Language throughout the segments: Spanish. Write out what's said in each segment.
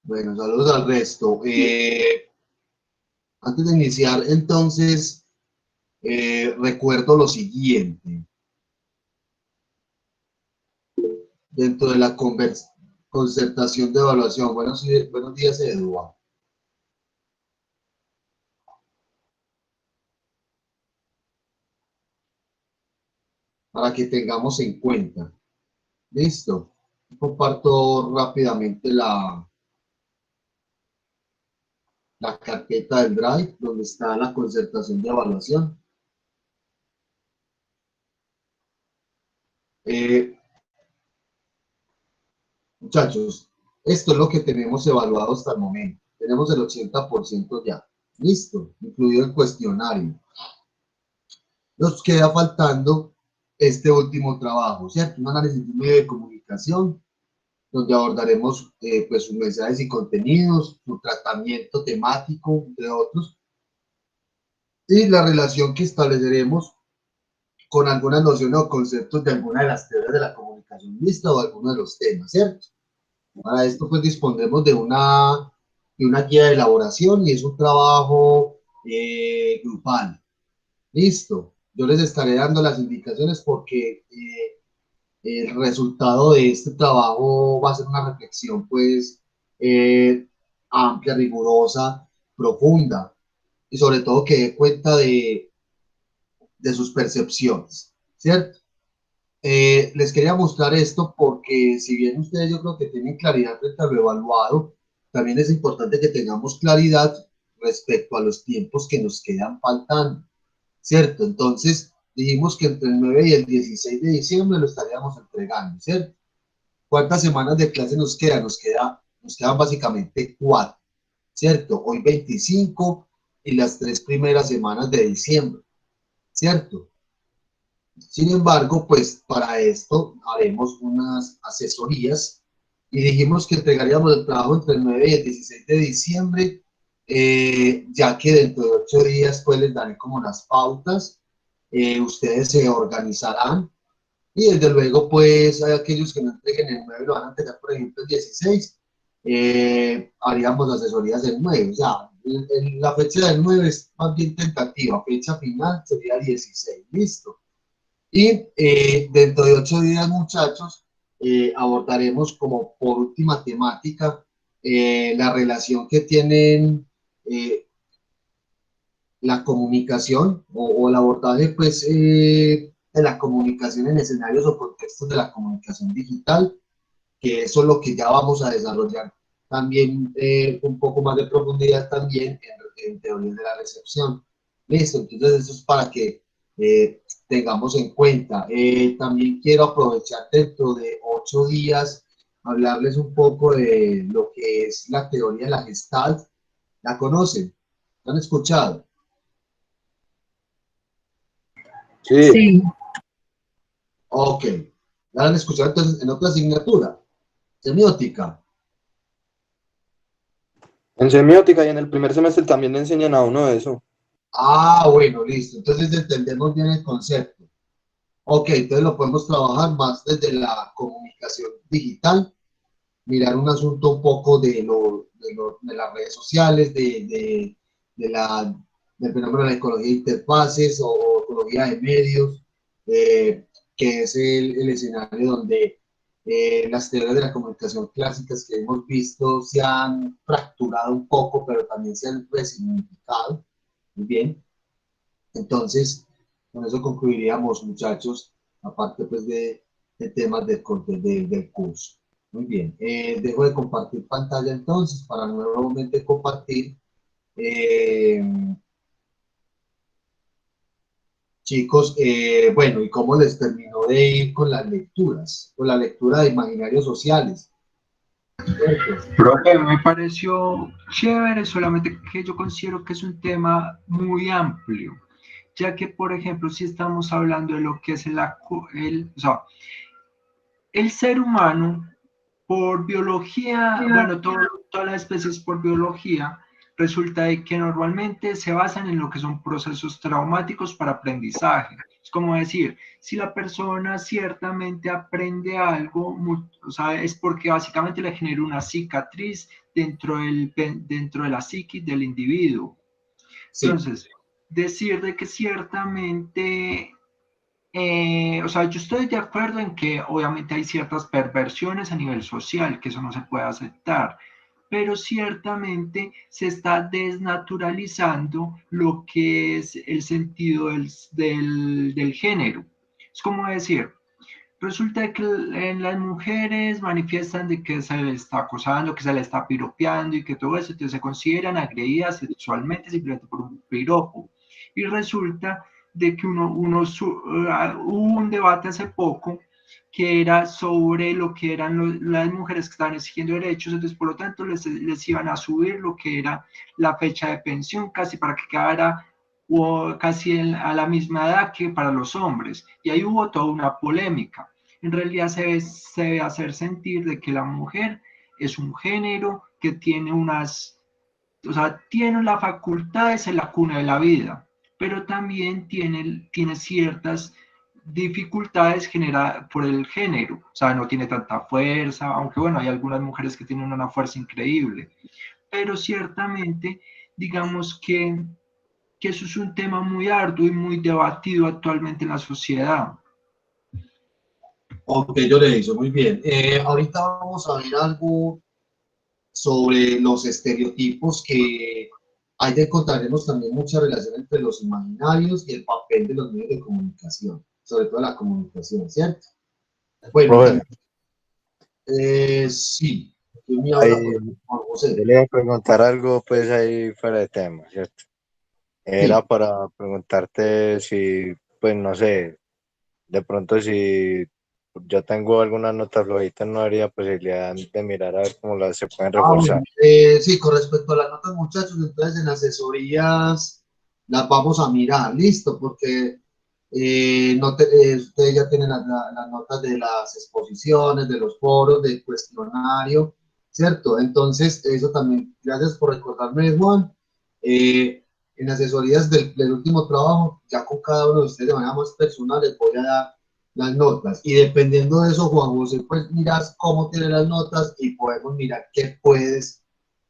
Bueno, saludos al resto. Antes de iniciar, entonces, recuerdo lo siguiente. Dentro de la concertación de evaluación. Buenos días, Eduardo. Para que tengamos en cuenta. Listo. Comparto rápidamente la carpeta del Drive, donde está la concertación de evaluación. Muchachos, esto es lo que tenemos evaluado hasta el momento. Tenemos el 80% ya. Listo, incluido el cuestionario. Nos queda faltando este último trabajo, ¿cierto? Un análisis de medio de comunicación, donde abordaremos pues sus mensajes y contenidos, su tratamiento temático, entre otros, y la relación que estableceremos con algunas nociones o conceptos de alguna de las teorías de la comunicación mixta o algunos de los temas, ¿cierto? Para esto pues dispondremos de una guía de elaboración y es un trabajo grupal. Listo. Yo les estaré dando las indicaciones porque el resultado de este trabajo va a ser una reflexión pues amplia, rigurosa, profunda y sobre todo que dé cuenta de sus percepciones, ¿cierto? Les quería mostrar esto porque si bien ustedes yo creo que tienen claridad frente a lo evaluado, también es importante que tengamos claridad respecto a los tiempos que nos quedan faltando, ¿cierto? Entonces dijimos que entre el 9 y el 16 de diciembre lo estaríamos entregando, ¿cierto? ¿Cuántas semanas de clase nos quedan? Nos quedan básicamente 4, ¿cierto? Hoy 25 y las 3 primeras semanas de diciembre, ¿cierto? Sin embargo, pues para esto haremos unas asesorías y dijimos que entregaríamos el trabajo entre el 9 y el 16 de diciembre, ya que dentro de 8 días pues les daré como las pautas, ustedes se organizarán y desde luego pues hay aquellos que no entreguen el 9 lo van a entregar por ejemplo el 16, haríamos asesorías el 9, o sea, la fecha del 9 es más bien tentativa, fecha final sería 16, listo. Y dentro de 8 días, muchachos, abordaremos como por última temática la relación que tienen la comunicación o el abordaje pues, de la comunicación en escenarios o contextos de la comunicación digital, que eso es lo que ya vamos a desarrollar también un poco más de profundidad también en teorías de la recepción. Listo, entonces eso es para que tengamos en cuenta. También quiero aprovechar dentro de 8 días, hablarles un poco de lo que es la teoría de la Gestalt. ¿La conocen? ¿La han escuchado? Sí. Sí. Ok. ¿La han escuchado entonces en otra asignatura? Semiótica. En semiótica y en el primer semestre también le enseñan a uno eso. Ah, bueno, listo. Entonces entendemos bien el concepto. Ok, entonces lo podemos trabajar más desde la comunicación digital, mirar un asunto un poco de las redes sociales, del fenómeno de la ecología de interfaces o ecología de medios, que es el escenario donde las teorías de la comunicación clásicas que hemos visto se han fracturado un poco, pero también se han resignificado. Muy bien. Entonces, con eso concluiríamos, muchachos, aparte pues de temas del curso. Muy bien, dejo de compartir pantalla entonces para nuevamente compartir. Eh, Chicos, bueno, ¿y cómo les terminó de ir con las lecturas? Con la lectura de imaginarios sociales. Profe, me pareció chévere, solamente que yo considero que es un tema muy amplio, ya que, por ejemplo, si estamos hablando de lo que es o sea, el ser humano, por biología, bueno, todas las especies por biología, resulta de que normalmente se basan en lo que son procesos traumáticos para aprendizaje. Es como decir, si la persona ciertamente aprende algo, o sea, es porque básicamente le genera una cicatriz dentro de la psiquis del individuo. Sí, Entonces, decir de que ciertamente, o sea, yo estoy de acuerdo en que obviamente hay ciertas perversiones a nivel social, que eso no se puede aceptar, pero ciertamente se está desnaturalizando lo que es el sentido del género. Es como decir, resulta que en las mujeres manifiestan de que se les está acosando, que se les está piropeando y que todo eso, entonces se consideran agredidas sexualmente simplemente por un piropo. Y resulta de que hubo un debate hace poco que era sobre lo que eran las mujeres que estaban exigiendo derechos, entonces por lo tanto les iban a subir lo que era la fecha de pensión casi para que quedara o casi a la misma edad que para los hombres. Y ahí hubo toda una polémica. En realidad se debe hacer sentir de que la mujer es un género que tiene o sea, tiene la facultad de ser la cuna de la vida, pero también tiene ciertas dificultades generadas por el género, o sea, no tiene tanta fuerza, aunque bueno, hay algunas mujeres que tienen una fuerza increíble, pero ciertamente, digamos que eso es un tema muy arduo y muy debatido actualmente en la sociedad. ok, yo le hizo muy bien. Ahorita vamos a ver algo sobre los estereotipos que ahí encontraremos también mucha relación entre los imaginarios y el papel de los medios de comunicación, sobre todo la comunicación, ¿cierto? Bueno, Profe, sí, ¿quién me habla? ahí Juan José. yo le iba a preguntar algo, pues ahí fuera de tema, ¿cierto? Era Sí. para preguntarte si, pues no sé, de pronto si yo tengo algunas notas flojitas, no habría posibilidad de mirar a ver cómo las se pueden Bueno, reforzar. sí, con respecto a las notas, muchachos, entonces en asesorías las vamos a mirar, listo, porque ustedes ya tienen las notas de las exposiciones, de los foros, del cuestionario, ¿cierto? Entonces, eso también, gracias por recordarme, Juan. En asesorías del último trabajo, ya con cada uno de ustedes de manera más personal, les voy a dar las notas. Y dependiendo de eso, Juan José, pues miras cómo tiene las notas y podemos mirar qué puedes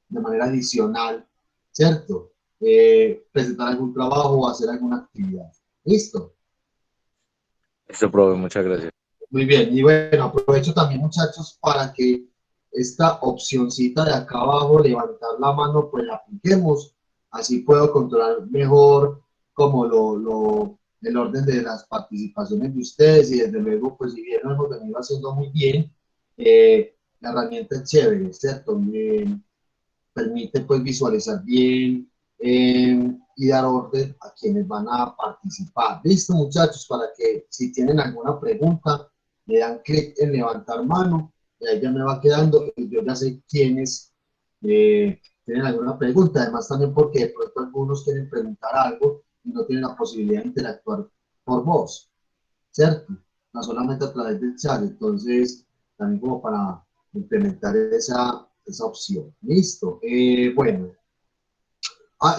de manera adicional, ¿cierto? Presentar algún trabajo o hacer alguna actividad. ¿Listo? Listo, profe, muchas gracias. Muy bien. Y bueno, aprovecho también, muchachos, para que esta opcioncita de acá abajo, levantar la mano, pues la apliquemos. Así puedo controlar mejor como el orden de las participaciones de ustedes y desde luego, pues si bien lo hemos venido haciendo muy bien, la herramienta es chévere, ¿cierto? Permite pues visualizar bien y dar orden a quienes van a participar. Listo, muchachos, para que si tienen alguna pregunta, le dan clic en levantar mano y ahí ya me va quedando y yo ya sé quiénes tienen alguna pregunta. Además también porque de pronto algunos quieren preguntar algo y no tienen la posibilidad de interactuar por voz, ¿cierto? No solamente a través del chat, entonces también como para implementar esa opción. Listo. Bueno.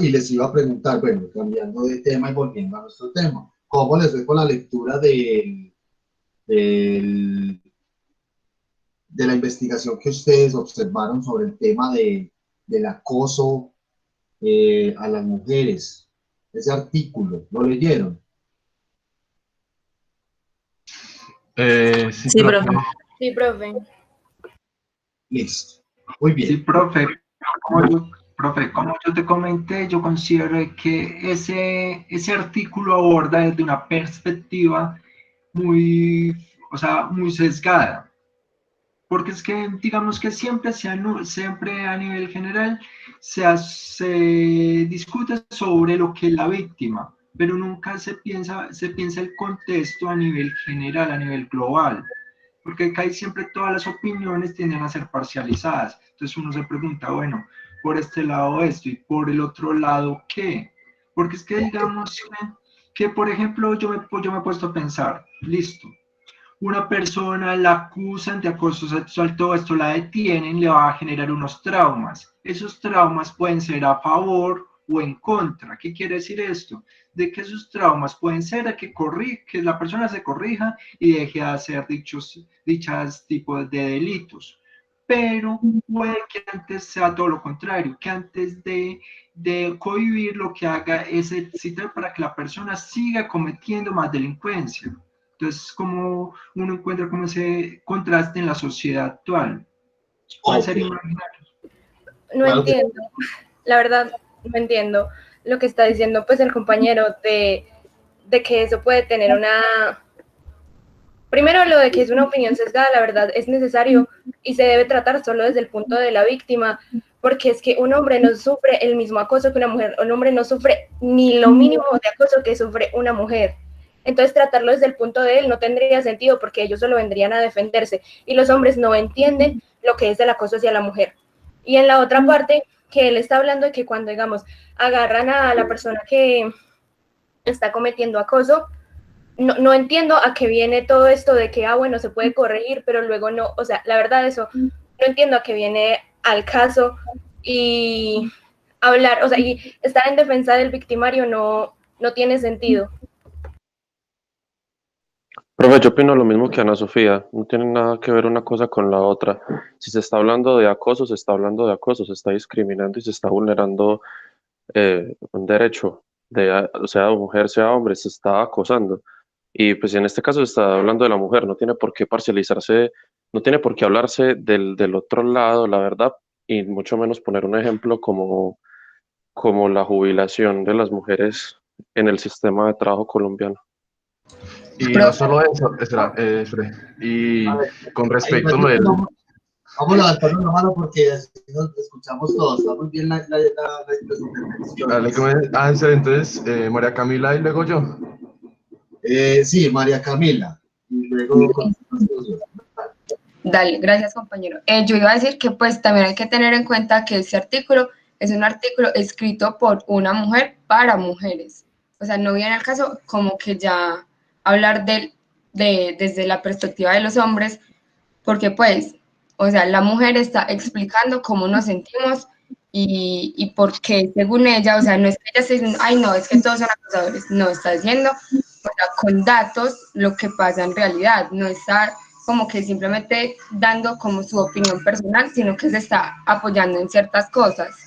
Y les iba a preguntar, bueno, cambiando de tema y volviendo a nuestro tema, ¿cómo les fue con la lectura del, de la investigación que ustedes observaron sobre el tema del acoso a las mujeres? Ese artículo, ¿lo leyeron? Sí, Sí, profe. profe. Sí, profe. Listo. Muy Sí, bien. profe, como yo te comenté, yo considero que ese artículo aborda desde una perspectiva muy, o sea, muy sesgada. Porque es que, digamos que siempre a nivel general se discute sobre lo que es la víctima, pero nunca se piensa el contexto a nivel general, a nivel global. Porque acá hay siempre todas las opiniones tienden a ser parcializadas. Entonces uno se pregunta, bueno, por este lado esto y por el otro lado qué. Porque es que digamos que por ejemplo, yo me he puesto a pensar, listo, una persona la acusan de acoso sexual, todo esto la detienen, le va a generar unos traumas. Esos traumas pueden ser a favor o en contra. ¿Qué quiere decir esto? De que esos traumas pueden ser a que la persona se corrija y deje de hacer dichas tipos de delitos. Pero puede que antes sea todo lo contrario, que antes de cohibir lo que haga es excitar para que la persona siga cometiendo más delincuencia. Entonces, como uno encuentra como ese contraste en la sociedad actual. ¿Cuál sería imaginario? No entiendo, la verdad, no entiendo lo que está diciendo pues el compañero de que eso puede tener una... Primero, lo de que es una opinión sesgada, la verdad, es necesario y se debe tratar solo desde el punto de la víctima, porque es que un hombre no sufre el mismo acoso que una mujer, un hombre no sufre ni lo mínimo de acoso que sufre una mujer. Entonces, tratarlo desde el punto de él no tendría sentido porque ellos solo vendrían a defenderse y los hombres no entienden lo que es el acoso hacia la mujer. Y en la otra parte, que él está hablando de que cuando, digamos, agarran a la persona que está cometiendo acoso, no entiendo a qué viene todo esto de que, bueno, se puede corregir, pero luego no, o sea, la verdad eso, no entiendo a qué viene al caso y hablar, o sea, y estar en defensa del victimario no tiene sentido. Profe, yo opino lo mismo que Ana Sofía, no tiene nada que ver una cosa con la otra. Si se está hablando de acoso, se está hablando de acoso, se está discriminando y se está vulnerando un derecho, sea mujer, sea hombre, se está acosando. Y pues en este caso se está hablando de la mujer, no tiene por qué parcializarse, no tiene por qué hablarse del otro lado, la verdad, y mucho menos poner un ejemplo como la jubilación de las mujeres en el sistema de trabajo colombiano. Y no solo eso, Fred, y con respecto a lo del... Vamos levantando la mano porque así nos escuchamos todos. Está muy bien la intervención. Entonces, María Camila y luego yo. Sí, María Camila. Y luego... Dale, gracias compañero. Yo iba a decir que pues también hay que tener en cuenta que este artículo es un artículo escrito por una mujer para mujeres. O sea, no viene al caso como que ya hablar desde la perspectiva de los hombres, porque pues, o sea, la mujer está explicando cómo nos sentimos y por qué, según ella, o sea, no es que ella esté diciendo, ay, no, es que todos son acosadores, no, está diciendo, o sea, con datos lo que pasa en realidad, no está como que simplemente dando como su opinión personal, sino que se está apoyando en ciertas cosas.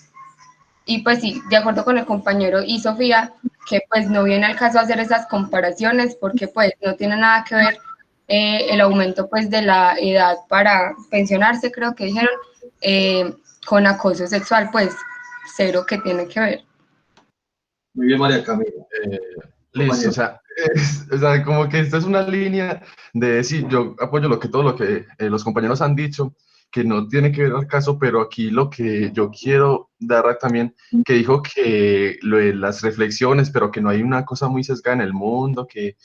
Y pues sí, de acuerdo con el compañero y Sofía, que pues no viene al caso hacer esas comparaciones porque pues no tiene nada que ver el aumento pues de la edad para pensionarse, creo que dijeron, con acoso sexual, pues cero que tiene que ver. Muy bien, María Camila. Listo, o sea, como que esta es una línea de decir, yo apoyo todo lo que los compañeros han dicho, que no tiene que ver al caso, pero aquí lo que yo quiero dar también, que dijo que lo de las reflexiones, pero que no hay una cosa muy sesgada en el mundo, que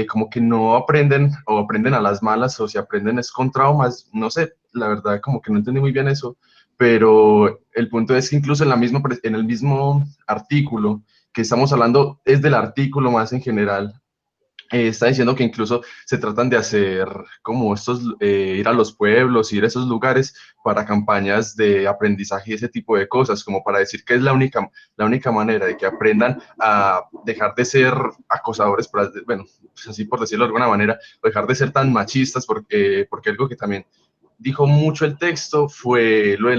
como que no aprenden o aprenden a las malas o si aprenden es con traumas, no sé, la verdad como que no entendí muy bien eso, pero el punto es que incluso en el mismo artículo que estamos hablando es del artículo más en general, está diciendo que incluso se tratan de hacer como ir a los pueblos, ir a esos lugares para campañas de aprendizaje y ese tipo de cosas, como para decir que es la única manera de que aprendan a dejar de ser acosadores, bueno, pues así por decirlo de alguna manera, o dejar de ser tan machistas, porque algo que también dijo mucho el texto fue lo de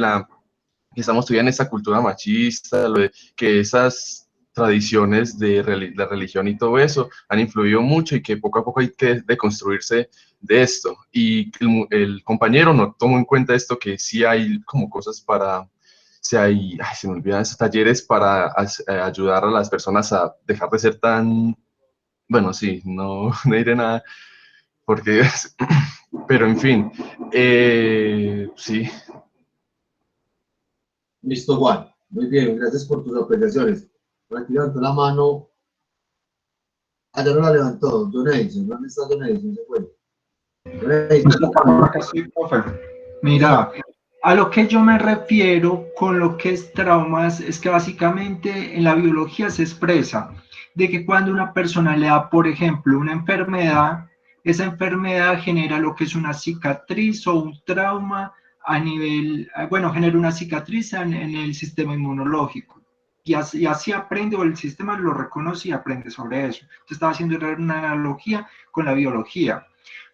que estamos todavía en esa cultura machista, lo de que esas tradiciones de la religión y todo eso han influido mucho y que poco a poco hay que deconstruirse de esto. Y el compañero no tomó en cuenta esto, que sí hay como cosas para, se me olvidan esos talleres para ayudar a las personas a dejar de ser tan, bueno, sí, no diré nada, porque, pero en fin, sí. Listo, Juan. Muy bien, gracias por tus apreciaciones. Aquí levantó la mano. Ya no la levantó. Don Edison, ¿dónde está Don Edison? Se fue. Mira, a lo que yo me refiero con lo que es traumas es que básicamente en la biología se expresa de que cuando una persona le da, por ejemplo, una enfermedad, esa enfermedad genera lo que es una cicatriz o un trauma a nivel, bueno, genera una cicatriz en el sistema inmunológico. Y así aprende, o el sistema lo reconoce y aprende sobre eso. Entonces estaba haciendo una analogía con la biología.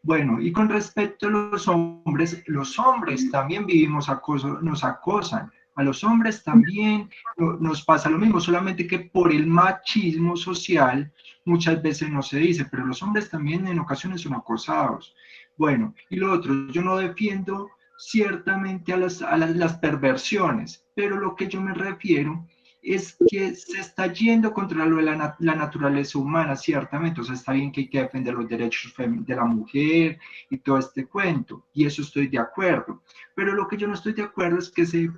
Bueno, y con respecto a los hombres también vivimos acoso, nos acosan. A los hombres también nos pasa lo mismo, solamente que por el machismo social muchas veces no se dice, pero los hombres también en ocasiones son acosados. Bueno, y lo otro, yo no defiendo ciertamente a las perversiones, pero lo que yo me refiero es que se está yendo contra lo de la naturaleza humana, ciertamente. O sea, está bien que hay que defender los derechos de la mujer y todo este cuento, y eso estoy de acuerdo. Pero lo que yo no estoy de acuerdo es que se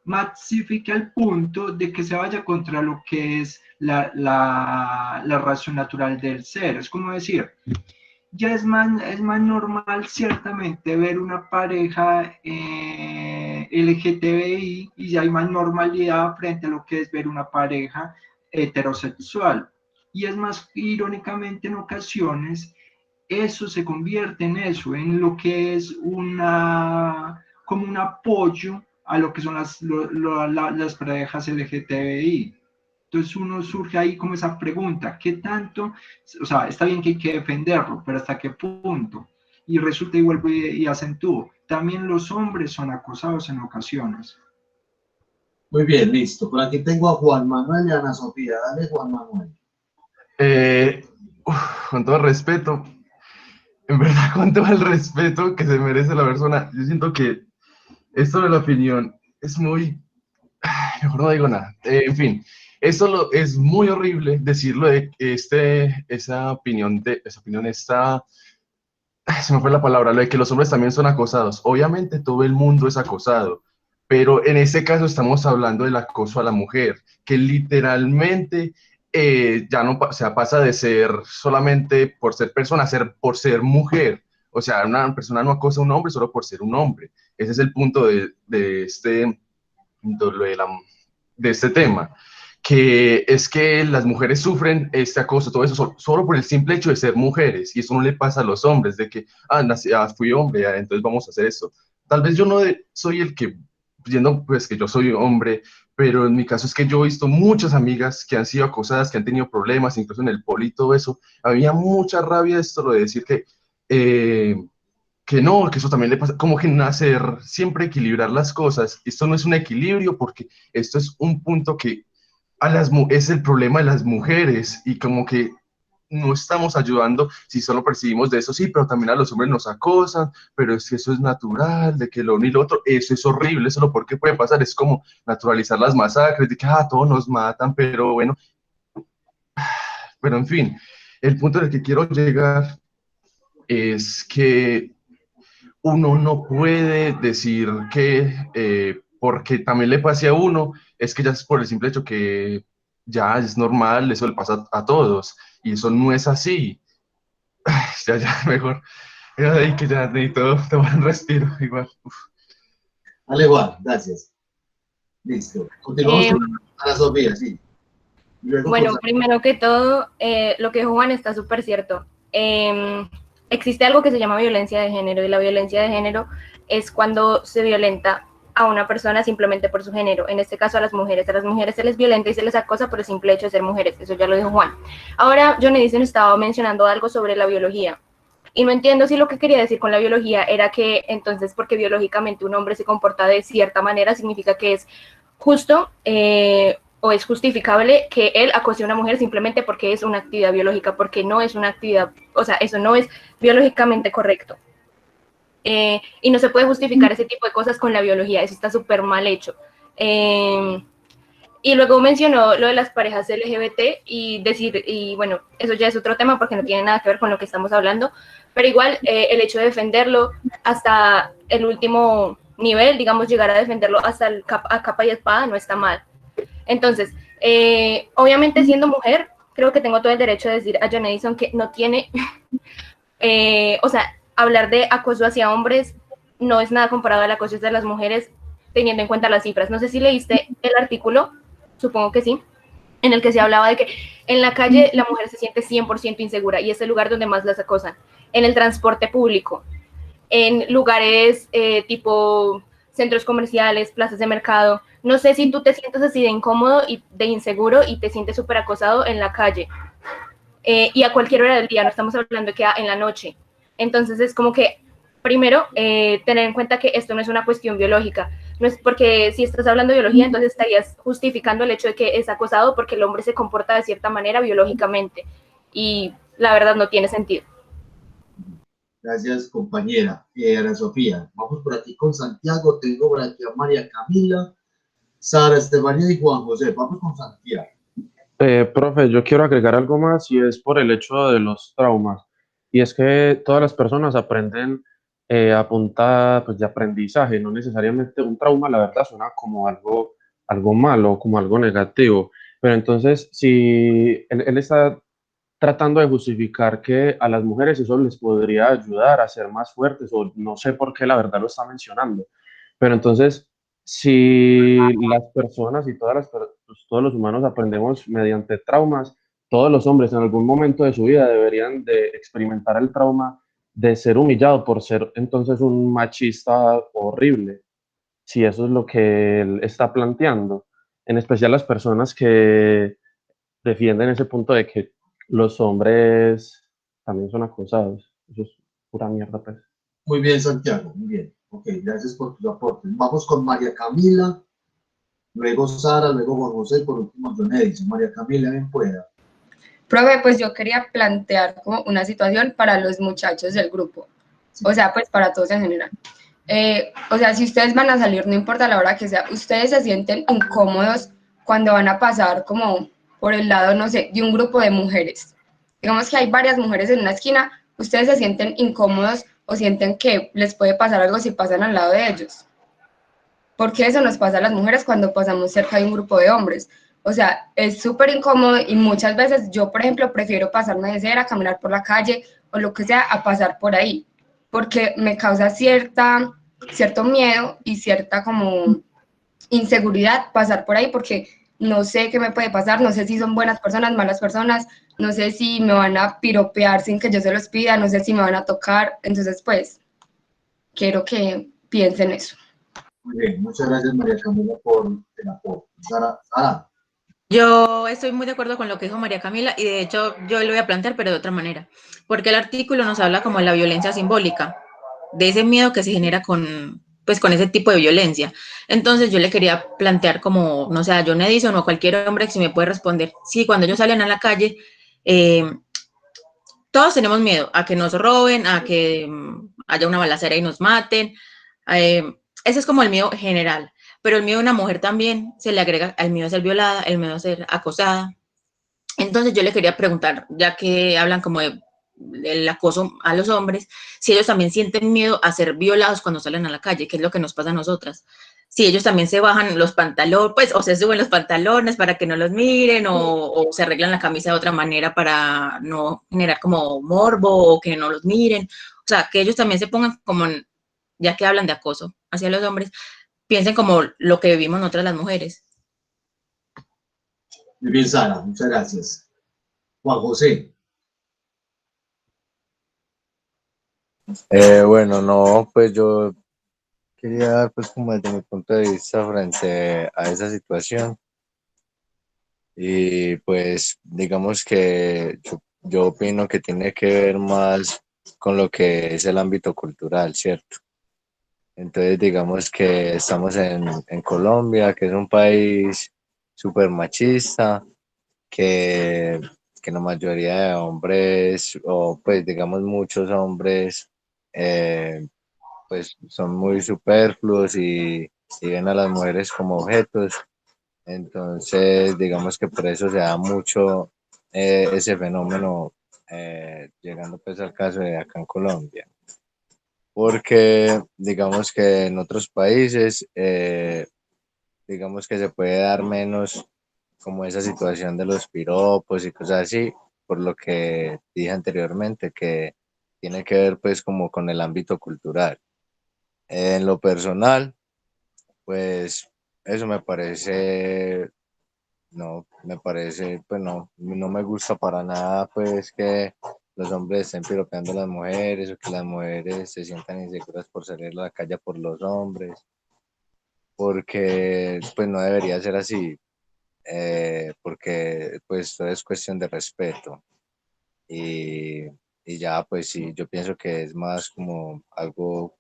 masifique al punto de que se vaya contra lo que es la razón natural del ser. Es como decir, ya es más normal ciertamente ver una pareja LGTBI y ya hay más normalidad frente a lo que es ver una pareja heterosexual. Y es más, irónicamente en ocasiones, eso se convierte en eso, en lo que es como un apoyo a lo que son las parejas LGTBI. Entonces uno surge ahí como esa pregunta, ¿qué tanto? O sea, está bien que hay que defenderlo, pero ¿hasta qué punto? Y resulta y vuelvo y acentúo, también los hombres son acosados en ocasiones. Muy bien, listo. Por aquí tengo a Juan Manuel y a Ana Sofía. Dale, Juan Manuel. Con todo el respeto, en verdad, con todo el respeto que se merece la persona, yo siento que esto de la opinión es muy... Mejor no digo nada. En fin, es muy horrible decirlo de esa opinión está... Se me fue la palabra, lo de que los hombres también son acosados. Obviamente todo el mundo es acosado, pero en este caso estamos hablando del acoso a la mujer, que literalmente ya no pasa de ser solamente por ser persona, por ser mujer. O sea, una persona no acosa a un hombre solo por ser un hombre. Ese es el punto de este tema, que es que las mujeres sufren este acoso, todo eso, solo por el simple hecho de ser mujeres, y eso no le pasa a los hombres, de que, fui hombre, entonces vamos a hacer esto. Tal vez yo no soy el que, viendo pues que yo soy hombre, pero en mi caso es que yo he visto muchas amigas que han sido acosadas, que han tenido problemas, incluso en el poli y todo eso. Había mucha rabia esto, lo de decir que no, que eso también le pasa, como que nacer, siempre equilibrar las cosas. Esto no es un equilibrio porque esto es un punto que es el problema de las mujeres y como que no estamos ayudando si solo percibimos de eso, sí, pero también a los hombres nos acosan, pero es que eso es natural, de que lo uno y lo otro, eso es horrible, eso lo peor que puede pasar, es como naturalizar las masacres, de que todos nos matan, pero bueno, pero en fin, el punto al que quiero llegar es que uno no puede decir que porque también le pase a uno, es que ya es por el simple hecho que ya es normal, eso le pasa a todos, y eso no es así. Ya, mejor. Ya ahí que ya necesito tomar un respiro, igual. Uf. Dale, Juan, gracias. Listo. Continuamos con Ana Sofía, sí. Bueno, primero que todo, lo que dijo Juan está súper cierto. Existe algo que se llama violencia de género, y la violencia de género es cuando se violenta a una persona simplemente por su género. En este caso a las mujeres se les violenta y se les acosa por el simple hecho de ser mujeres. Eso ya lo dijo Juan. Ahora, John Edison estaba mencionando algo sobre la biología. Y no entiendo si lo que quería decir con la biología era que entonces porque biológicamente un hombre se comporta de cierta manera significa que es justo o es justificable que él acose a una mujer simplemente porque es una actividad biológica, porque no es una actividad, o sea, eso no es biológicamente correcto. Y no se puede justificar ese tipo de cosas con la biología, eso está súper mal hecho. Y luego mencionó lo de las parejas LGBT y bueno, eso ya es otro tema porque no tiene nada que ver con lo que estamos hablando, pero igual el hecho de defenderlo hasta el último nivel, digamos, llegar a defenderlo hasta a capa y espada no está mal. Entonces, obviamente siendo mujer, creo que tengo todo el derecho de decir a John Edison que no tiene, o sea, hablar de acoso hacia hombres no es nada comparado al acoso hacia las mujeres, teniendo en cuenta las cifras. No sé si leíste el artículo, supongo que sí. en el que se hablaba de que en la calle la mujer se siente 100% insegura y es el lugar donde más las acosan. En el transporte público, en lugares tipo centros comerciales, plazas de mercado. No sé si tú te sientes así de incómodo y de inseguro y te sientes súper acosado en la calle. Y a cualquier hora del día, no estamos hablando de que en la noche. Entonces es como que, primero, tener en cuenta que esto no es una cuestión biológica. No es porque si estás hablando de biología, entonces estarías justificando el hecho de que es acosado porque el hombre se comporta de cierta manera biológicamente. Y la verdad no tiene sentido. Gracias, compañera. Ana Sofía, vamos por aquí con Santiago. Tengo por aquí a María Camila, Sara, Estefanía y Juan José. Vamos con Santiago. Profe, yo quiero agregar algo más y es por el hecho de los traumas. Y es que todas las personas aprenden a punta pues, de aprendizaje, no necesariamente un trauma, la verdad, suena como algo malo, como algo negativo. Pero entonces, si él está tratando de justificar que a las mujeres eso les podría ayudar a ser más fuertes, o no sé por qué la verdad lo está mencionando, pero entonces, si las personas y pues, todos los humanos aprendemos mediante traumas, todos los hombres en algún momento de su vida deberían de experimentar el trauma de ser humillado por ser entonces un machista horrible, si eso es lo que él está planteando, en especial las personas que defienden ese punto de que los hombres también son acosados. Eso es pura mierda, pues. Muy bien, Santiago, muy bien. Ok, gracias por tus aportes. Vamos con María Camila, luego Sara, luego Juan José y por último John Edison. María Camila, bien pueda. Profe, pues yo quería plantear como una situación para los muchachos del grupo, o sea, pues para todos en general. O sea, si ustedes van a salir, no importa la hora que sea, ustedes se sienten incómodos cuando van a pasar como por el lado, no sé, de un grupo de mujeres. Digamos que hay varias mujeres en una esquina, ustedes se sienten incómodos o sienten que les puede pasar algo si pasan al lado de ellos. Porque eso nos pasa a las mujeres cuando pasamos cerca de un grupo de hombres. O sea, es súper incómodo y muchas veces yo, por ejemplo, prefiero pasarme de cera, caminar por la calle o lo que sea, a pasar por ahí, porque me causa cierto miedo y cierta como inseguridad pasar por ahí, porque no sé qué me puede pasar, no sé si son buenas personas, malas personas, no sé si me van a piropear sin que yo se los pida, no sé si me van a tocar, entonces pues quiero que piensen eso. Muy bien, muchas gracias María Camila por el apoyo. Sara. Yo estoy muy de acuerdo con lo que dijo María Camila y de hecho yo lo voy a plantear pero de otra manera, porque el artículo nos habla como de la violencia simbólica, de ese miedo que se genera pues, con ese tipo de violencia. Entonces yo le quería plantear como, no sé, a John Edison o a cualquier hombre que si me puede responder, sí, cuando ellos salen a la calle, todos tenemos miedo a que nos roben, a que haya una balacera y nos maten. Ese es como el miedo general, pero el miedo de una mujer también se le agrega al miedo de ser violada, el miedo de ser acosada. Entonces yo le quería preguntar, ya que hablan como del acoso a los hombres, si ellos también sienten miedo a ser violados cuando salen a la calle, que es lo que nos pasa a nosotras. Si ellos también se bajan los pantalones, pues, o se suben los pantalones para que no los miren, o se arreglan la camisa de otra manera para no generar como morbo o que no los miren. O sea, que ellos también se pongan como, ya que hablan de acoso hacia los hombres, piensen como lo que vivimos nosotras las mujeres. Muy bien, Sara, muchas gracias. Juan José. Bueno, no, pues yo quería dar pues como desde mi punto de vista frente a esa situación y pues digamos que yo opino que tiene que ver más con lo que es el ámbito cultural, ¿cierto? Entonces digamos que estamos en Colombia, que es un país súper machista, que, que la mayoría de hombres, o pues digamos muchos hombres, pues son muy superfluos y ven a las mujeres como objetos. Entonces, digamos que por eso se da mucho ese fenómeno, llegando pues al caso de acá en Colombia. Porque digamos que en otros países, digamos que se puede dar menos como esa situación de los piropos y cosas así, por lo que dije anteriormente, que tiene que ver pues como con el ámbito cultural. En lo personal, pues eso me parece no, me parece, pues no me gusta para nada, pues que los hombres estén piropeando a las mujeres o que las mujeres se sientan inseguras por salir a la calle por los hombres, porque pues no debería ser así, porque pues todo es cuestión de respeto y ya pues sí, yo pienso que es más como algo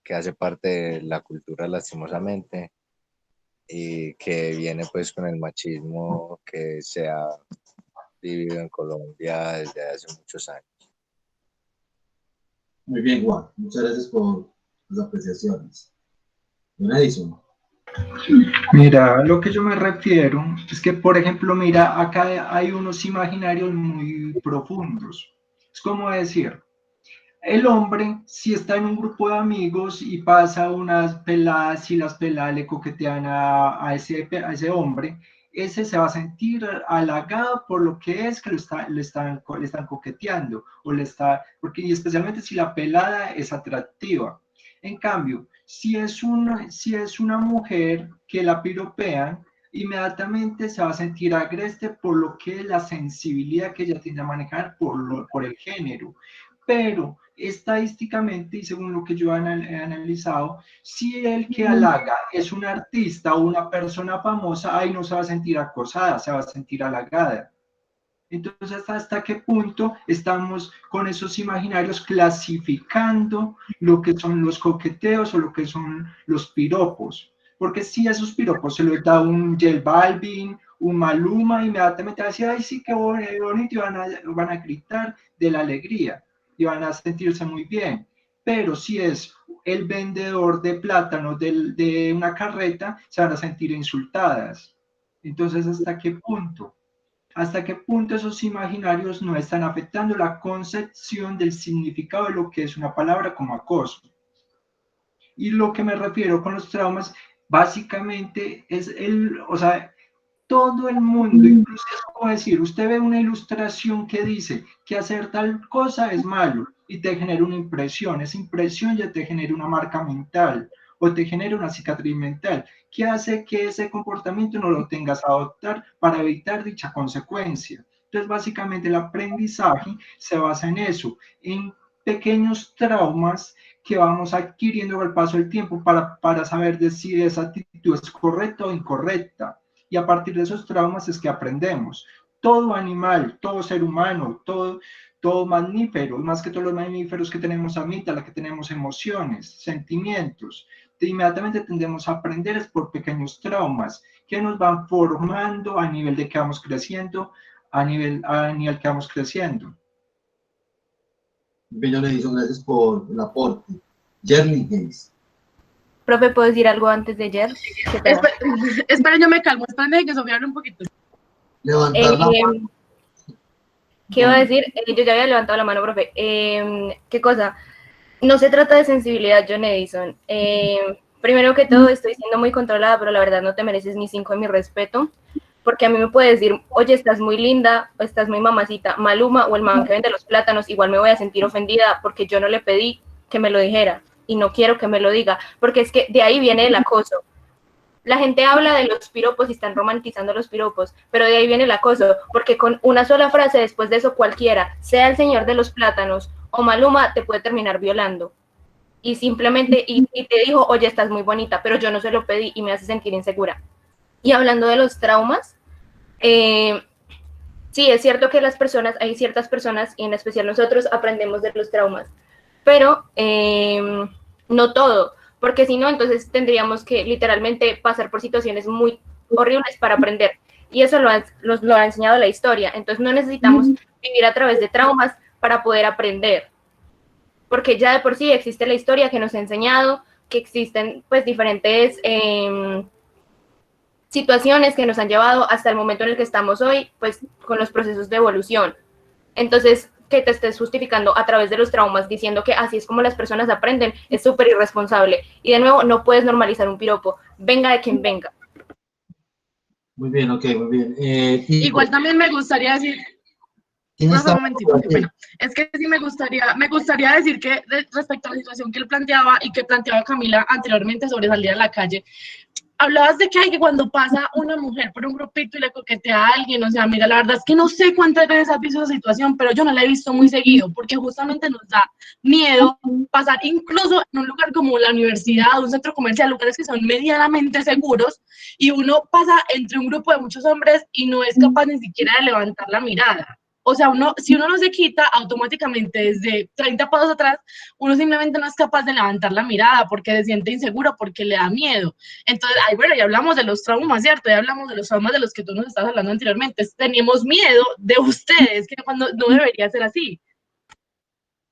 que hace parte de la cultura lastimosamente y que viene pues con el machismo que se ha vivido en Colombia desde hace muchos años. Muy bien, Juan. Muchas gracias por las apreciaciones. Don Edison. Mira, lo que yo me refiero es que, por ejemplo, mira, acá hay unos imaginarios muy profundos. Es como decir, el hombre, si está en un grupo de amigos y pasa unas peladas y las peladas le coquetean a ese hombre, ese se va a sentir halagado por lo que es que le están coqueteando, porque, y especialmente si la pelada es atractiva. En cambio, si es una mujer que la piropean, inmediatamente se va a sentir agreste por lo que es la sensibilidad que ella tiene a manejar por el género. Pero estadísticamente y según lo que yo he analizado, si el que halaga es un artista o una persona famosa, ahí no se va a sentir acosada, se va a sentir halagada. Entonces, ¿hasta qué punto estamos con esos imaginarios clasificando lo que son los coqueteos o lo que son los piropos? Porque si esos piropos se los da un J Balvin, un Maluma, inmediatamente va a decir, ay, sí, qué bonito, y van a gritar de la alegría y van a sentirse muy bien. Pero si es el vendedor de plátanos de una carreta, se van a sentir insultadas. Entonces, ¿hasta qué punto? ¿Hasta qué punto esos imaginarios no están afectando la concepción del significado de lo que es una palabra como acoso? Y lo que me refiero con los traumas, básicamente es todo el mundo, incluso es como decir, usted ve una ilustración que dice que hacer tal cosa es malo y te genera una impresión, esa impresión ya te genera una marca mental o te genera una cicatriz mental, que hace que ese comportamiento no lo tengas a adoptar para evitar dicha consecuencia. Entonces, básicamente el aprendizaje se basa en eso, en pequeños traumas que vamos adquiriendo al paso del tiempo para saber de si esa actitud es correcta o incorrecta. Y a partir de esos traumas es que aprendemos. Todo animal, todo ser humano, todo mamífero, más que todos los mamíferos que tenemos amígdala, que tenemos emociones, sentimientos, inmediatamente tendemos a aprender es por pequeños traumas que nos van formando a nivel de que vamos creciendo, a nivel que vamos creciendo. Bien, Edison, gracias por el aporte. Jeremy Hayes. Profe, ¿puedo decir algo antes de Jer? Espera, yo me calmo, espérame que Sofía hable un poquito. Levantar la mano. ¿Qué iba a decir? Yo ya había levantado la mano, profe. ¿Qué cosa? No se trata de sensibilidad, John Edison. Primero que todo, estoy siendo muy controlada, pero la verdad no te mereces ni 5 de mi respeto, porque a mí me puede decir, oye, estás muy linda, o estás muy mamacita, Maluma, o el man que vende los plátanos, igual me voy a sentir ofendida porque yo no le pedí que me lo dijera, y no quiero que me lo diga, porque es que de ahí viene el acoso. La gente habla de los piropos y están romantizando los piropos, pero de ahí viene el acoso, porque con una sola frase después de eso cualquiera, sea el señor de los plátanos o Maluma, te puede terminar violando. Y simplemente, y te dijo, oye, estás muy bonita, pero yo no se lo pedí y me hace sentir insegura. Y hablando de los traumas, sí, es cierto que hay ciertas personas, y en especial nosotros, aprendemos de los traumas, pero no todo, porque si no, entonces tendríamos que literalmente pasar por situaciones muy horribles para aprender. Y eso lo ha enseñado la historia. Entonces no necesitamos vivir a través de traumas para poder aprender. Porque ya de por sí existe la historia que nos ha enseñado que existen pues diferentes situaciones que nos han llevado hasta el momento en el que estamos hoy, pues con los procesos de evolución. Entonces, que te estés justificando a través de los traumas, diciendo que así es como las personas aprenden, es súper irresponsable. Y de nuevo, no puedes normalizar un piropo, venga de quien venga. Muy bien, ok, muy bien. Igual también me gustaría decir... No, un momentito, qué pena. Es que sí me gustaría decir que respecto a la situación que él planteaba y que planteaba Camila anteriormente sobre salir a la calle, hablabas de que hay que cuando pasa una mujer por un grupito y le coquetea a alguien, o sea, mira, la verdad es que no sé cuántas veces has visto esa situación, pero yo no la he visto muy seguido, porque justamente nos da miedo pasar incluso en un lugar como la universidad, un centro comercial, lugares que son medianamente seguros, y uno pasa entre un grupo de muchos hombres y no es capaz ni siquiera de levantar la mirada. O sea, si uno no se quita, automáticamente desde 30 pasos atrás, uno simplemente no es capaz de levantar la mirada porque se siente inseguro, porque le da miedo. Entonces, ay, bueno, ya hablamos de los traumas, ¿cierto? Ya hablamos de los traumas de los que tú nos estabas hablando anteriormente. Tenemos miedo de ustedes, que cuando no debería ser así.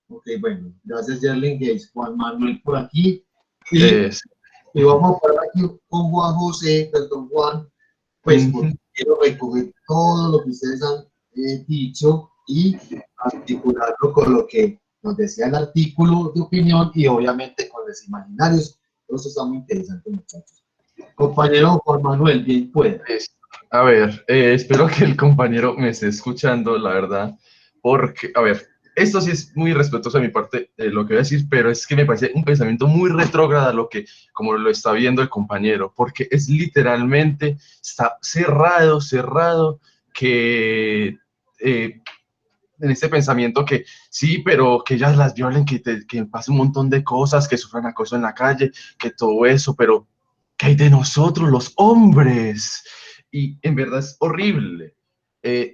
Ok, bueno, gracias, Yerlin Gates. Juan Manuel por aquí. Y vamos a parar aquí con Juan José, perdón, Juan, pues porque quiero recoger todo lo que ustedes han dicho y articularlo con lo que nos decía el artículo de opinión y obviamente con los imaginarios. Todo eso está muy interesante, muchachos. Compañero Juan Manuel, bien pueda. A ver, espero que el compañero me esté escuchando, la verdad, porque, a ver, esto sí es muy respetuoso de mi parte, lo que voy a decir, pero es que me parece un pensamiento muy retrógrado como lo está viendo el compañero, porque es literalmente, está cerrado, que en este pensamiento que sí, pero que ellas las violen, que pase un montón de cosas, que sufran acoso en la calle, que todo eso, pero ¿qué hay de nosotros, los hombres? Y en verdad es horrible.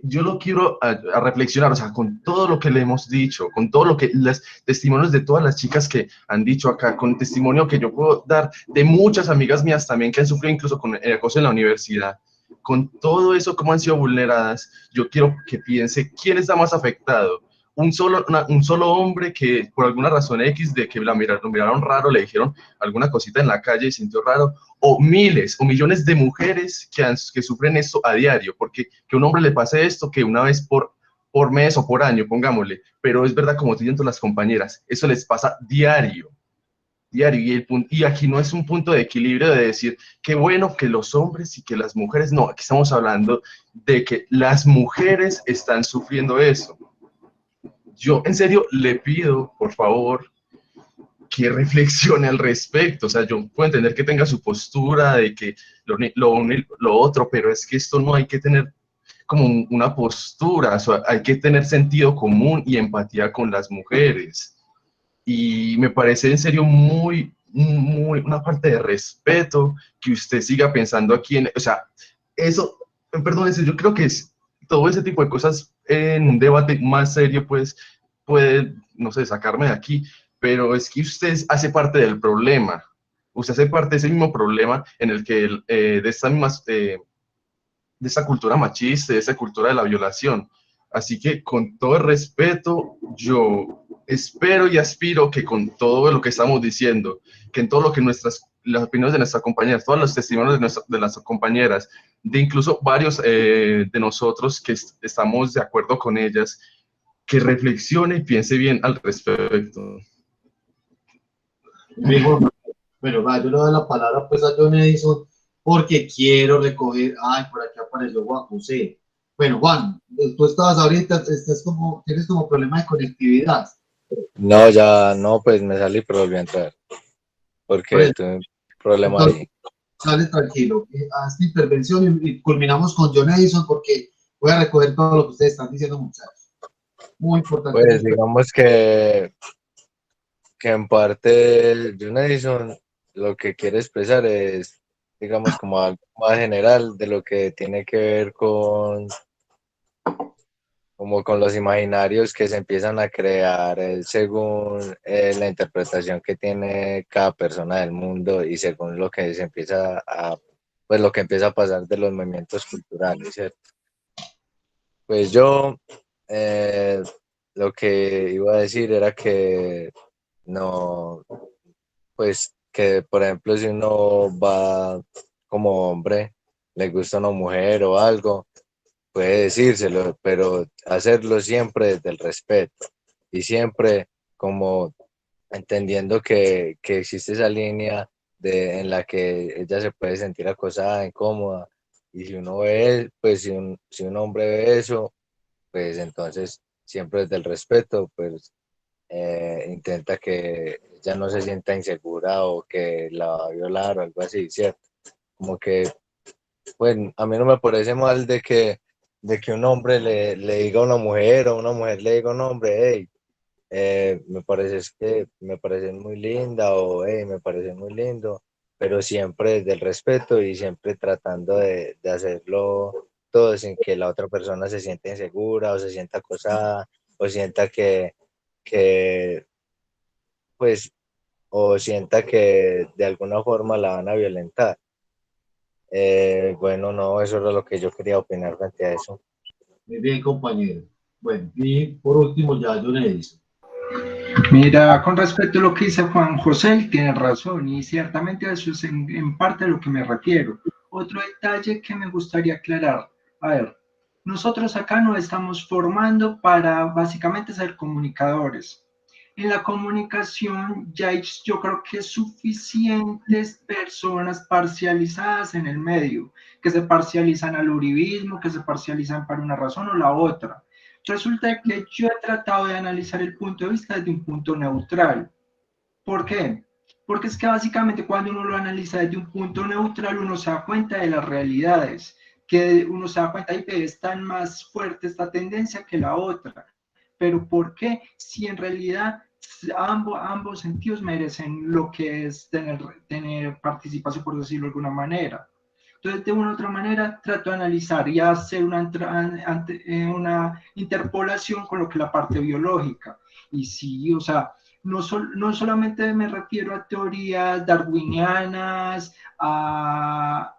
Yo lo quiero a reflexionar, o sea, con todo lo que le hemos dicho, con todo lo que los testimonios de todas las chicas que han dicho acá, con testimonio que yo puedo dar de muchas amigas mías también que han sufrido incluso con el acoso en la universidad, con todo eso, cómo han sido vulneradas, yo quiero que piense quién está más afectado. Un solo hombre que por alguna razón X de que lo miraron raro, le dijeron alguna cosita en la calle y sintió raro, o miles o millones de mujeres que sufren esto a diario, porque que un hombre le pase esto, que una vez por mes o por año, pongámosle, pero es verdad, como dicen las compañeras, eso les pasa diario. Y aquí no es un punto de equilibrio de decir qué bueno que los hombres y que las mujeres, no, aquí estamos hablando de que las mujeres están sufriendo eso. Yo en serio le pido, por favor, que reflexione al respecto. O sea, yo puedo entender que tenga su postura de que lo otro, pero es que esto no hay que tener como una postura, o sea, hay que tener sentido común y empatía con las mujeres. Y me parece en serio muy una falta de respeto que usted siga pensando aquí o sea, eso, perdónese, yo creo que todo ese tipo de cosas en un debate más serio, pues, puede, no sé, sacarme de aquí, pero es que usted hace parte del problema, usted hace parte de ese mismo problema en el que de esa cultura machista, de esa cultura de la violación. Así que con todo el respeto, yo espero y aspiro que con todo lo que estamos diciendo, que en todo lo que las opiniones de nuestras compañeras, todos los testimonios de las compañeras, de incluso varios de nosotros que estamos de acuerdo con ellas, que reflexione y piense bien al respecto. Pero va, yo le doy la palabra pues a John Edison porque quiero recoger, ay, por aquí apareció Juan José. Bueno, Juan, tú estabas ahorita, tienes como problema de conectividad. No, ya no, pues me salí, pero volví a entrar. Porque Bueno, tuve un problema entonces, ahí. sale tranquilo, haz tu intervención y culminamos con John Edison porque voy a recoger todo lo que ustedes están diciendo, muchachos. Muy importante. Pues digamos que en parte John Edison lo que quiere expresar es, digamos, como algo más general de lo que tiene que ver como con los imaginarios que se empiezan a crear según la interpretación que tiene cada persona del mundo y según lo que se empieza pues lo que empieza a pasar de los movimientos culturales, ¿cierto? Pues yo lo que iba a decir era que no, pues que por ejemplo si uno va como hombre, le gusta una mujer o algo, puede decírselo, pero hacerlo siempre desde el respeto y siempre como entendiendo que existe esa línea en la que ella se puede sentir acosada, incómoda, y si uno ve, pues si un hombre ve eso, pues entonces siempre desde el respeto, pues intenta que ella no se sienta insegura o que la va a violar o algo así, ¿cierto? como que, pues a mí no me parece mal de que un hombre le diga a una mujer o una mujer le diga a un hombre, hey, me pareces muy linda o hey, me pareces muy lindo, pero siempre desde el respeto y siempre tratando de hacerlo todo sin que la otra persona se sienta insegura o se sienta acosada o sienta que pues, o sienta que de alguna forma la van a violentar. Bueno, no, eso era lo que yo quería opinar frente a eso. Muy bien, compañero. Bueno, y por último ya John Edison. Mira, con respecto a lo que dice Juan José, él tiene razón y ciertamente a eso es en parte a lo que me refiero. Otro detalle que me gustaría aclarar, a ver, nosotros acá nos estamos formando para básicamente ser comunicadores. En la comunicación ya hay, yo creo que suficientes personas parcializadas en el medio, que se parcializan al uribismo, que se parcializan para una razón o la otra. Resulta que yo he tratado de analizar el punto de vista desde un punto neutral. ¿Por qué? Porque es que básicamente cuando uno lo analiza desde un punto neutral, uno se da cuenta de las realidades, que uno se da cuenta de que es tan más fuerte esta tendencia que la otra. Pero ¿por qué? Si en realidad ambos sentidos merecen lo que es tener participación, por decirlo de alguna manera. Entonces, de una u otra manera, trato de analizar y hacer una interpolación con lo que es la parte biológica. Y sí, o sea, no solamente me refiero a teorías darwinianas, a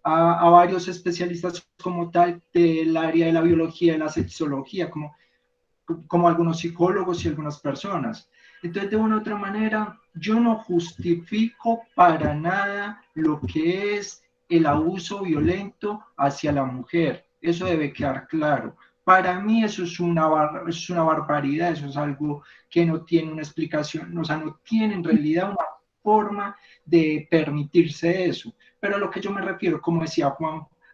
varios especialistas como tal del área de la biología, de la sexología, como algunos psicólogos y algunas personas. Entonces, de una u otra manera, yo no justifico para nada lo que es el abuso violento hacia la mujer. Eso debe quedar claro. Para mí eso es una barbaridad, eso es algo que no tiene una explicación, o sea, no tiene en realidad una forma de permitirse eso. Pero a lo que yo me refiero, como decía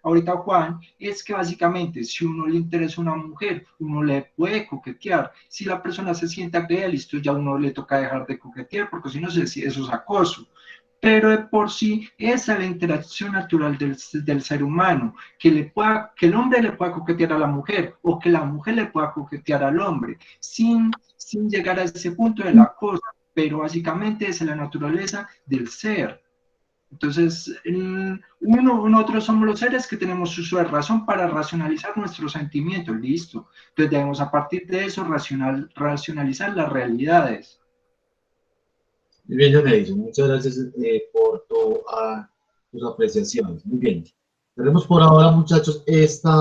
ahorita Juan, es que básicamente si uno le interesa a una mujer, uno le puede coquetear. Si la persona se siente agredida, listo, ya uno le toca dejar de coquetear, porque si no, eso es acoso. Pero de por sí, esa es la interacción natural del ser humano, que el hombre le pueda coquetear a la mujer o que la mujer le pueda coquetear al hombre, sin llegar a ese punto del acoso. Pero básicamente esa es la naturaleza del ser. Entonces, nosotros somos los seres que tenemos uso de razón para racionalizar nuestros sentimientos, listo. Entonces debemos a partir de eso racionalizar las realidades. Muy bien, John Edison, muchas gracias por tus apreciaciones. Muy bien. Tenemos por ahora, muchachos, esta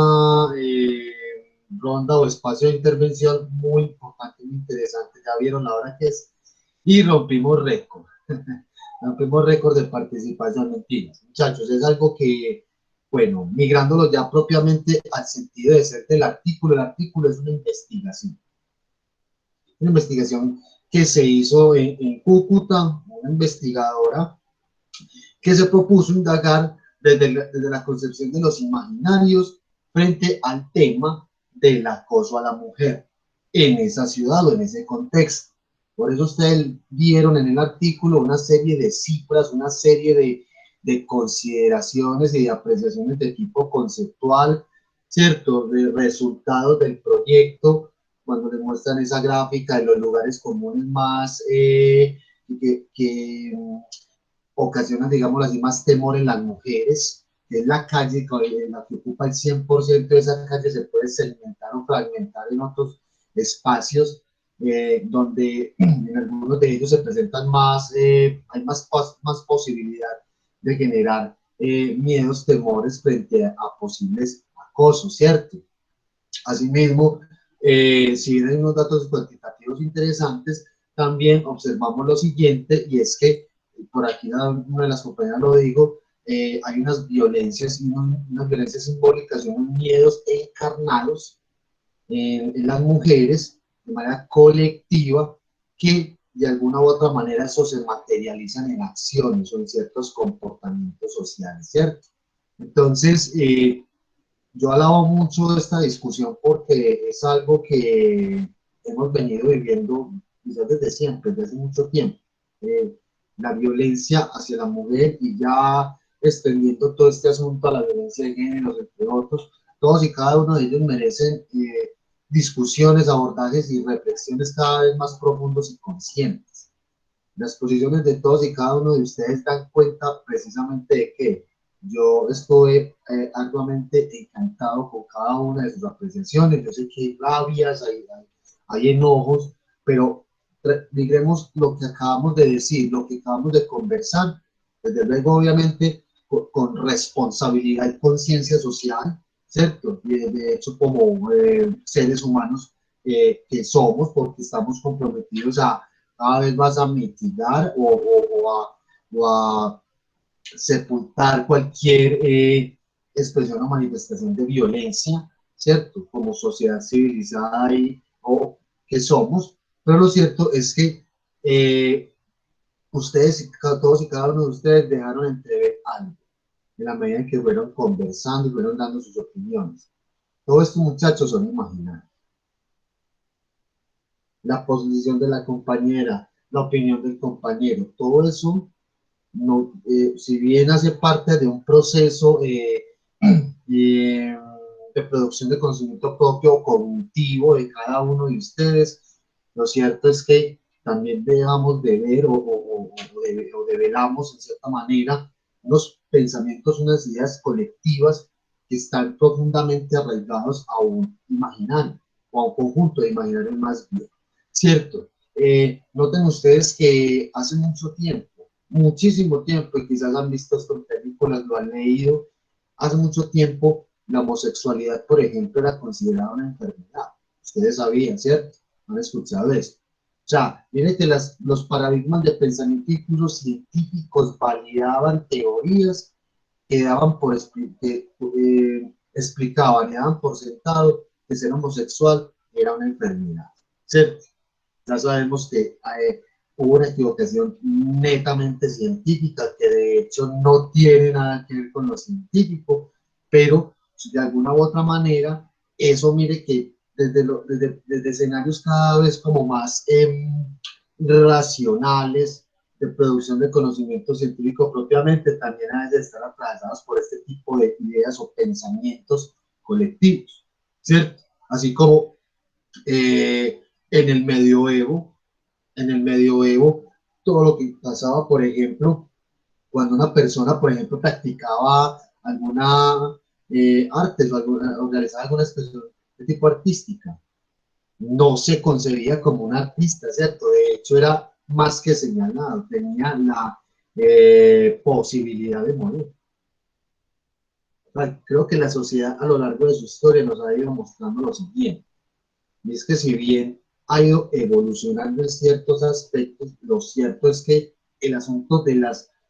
ronda o espacio de intervención muy importante, muy interesante. Ya vieron la hora que es y rompimos récord. Rompimos récord de participación. Mentiras, muchachos, es algo que, bueno, migrándolo ya propiamente al sentido de ser del artículo, el artículo es una investigación. Una investigación que se hizo en Cúcuta, una investigadora que se propuso indagar desde la concepción de los imaginarios frente al tema del acoso a la mujer en esa ciudad o en ese contexto. Por eso ustedes vieron en el artículo una serie de cifras, una serie de consideraciones y de apreciaciones de tipo conceptual, ¿cierto? De resultados del proyecto, cuando demuestran esa gráfica de los lugares comunes más que ocasionan, digamos así, más temor en las mujeres. Es la calle en la que ocupa el 100% de esa calle, se puede segmentar o fragmentar en otros espacios donde en algunos de ellos se presentan más, hay más posibilidad de generar miedos, temores frente a posibles acosos, ¿cierto? Asimismo, si bien hay unos datos cuantitativos interesantes, también observamos lo siguiente, y es que, por aquí una de las compañeras lo dijo, hay unas violencias simbólicas y unos miedos encarnados en las mujeres de manera colectiva que de alguna u otra manera eso se materializan en acciones o en ciertos comportamientos sociales, ¿cierto? Entonces, yo alabo mucho esta discusión porque es algo que hemos venido viviendo quizás desde siempre, desde hace mucho tiempo. la violencia hacia la mujer y ya extendiendo todo este asunto a la violencia de género, entre otros. Todos y cada uno de ellos merecen discusiones, abordajes y reflexiones cada vez más profundos y conscientes. Las posiciones de todos y cada uno de ustedes dan cuenta precisamente de que yo estoy arduamente encantado con cada una de sus apreciaciones. Yo sé que hay rabias, hay enojos, pero digamos lo que acabamos de decir, lo que acabamos de conversar, desde luego obviamente con responsabilidad y conciencia social, ¿cierto? Y de hecho como seres humanos que somos, porque estamos comprometidos a cada vez más a mitigar o a sepultar cualquier expresión o manifestación de violencia, ¿cierto? Como sociedad civilizada o que somos, pero lo cierto es que ustedes, todos y cada uno de ustedes dejaron entrever algo en la medida en que fueron conversando y fueron dando sus opiniones. Todos estos muchachos son imaginarios. La posición de la compañera, la opinión del compañero, todo eso, no, si bien hace parte de un proceso de producción de conocimiento propio o cognitivo de cada uno de ustedes, lo cierto es que también dejamos de ver o develamos en cierta manera unos pensamientos, unas ideas colectivas que están profundamente arraigados a un imaginario o a un conjunto de imaginarios más bien. Cierto, noten ustedes que hace mucho tiempo, muchísimo tiempo, y quizás han visto estas películas, lo han leído, hace mucho tiempo la homosexualidad, por ejemplo, era considerada una enfermedad. Ustedes sabían, ¿cierto? Han escuchado esto. O sea, miren que los paradigmas de pensamiento incluso científicos validaban teorías que daban por explicaban y daban por sentado que ser homosexual era una enfermedad, ¿cierto? Ya sabemos que hubo una equivocación netamente científica que de hecho no tiene nada que ver con lo científico, pero de alguna u otra manera eso mire que desde escenarios cada vez como más racionales de producción de conocimiento científico propiamente, también a veces están atravesados por este tipo de ideas o pensamientos colectivos, ¿cierto? Así como en el medioevo, todo lo que pasaba, por ejemplo, cuando una persona, por ejemplo, practicaba alguna arte o realizaba alguna expresión de tipo artística, no se concebía como un artista, ¿cierto? De hecho, era más que señalado, tenía la posibilidad de morir. Creo que la sociedad a lo largo de su historia nos ha ido mostrando lo siguiente, y es que si bien ha ido evolucionando en ciertos aspectos, lo cierto es que el asunto de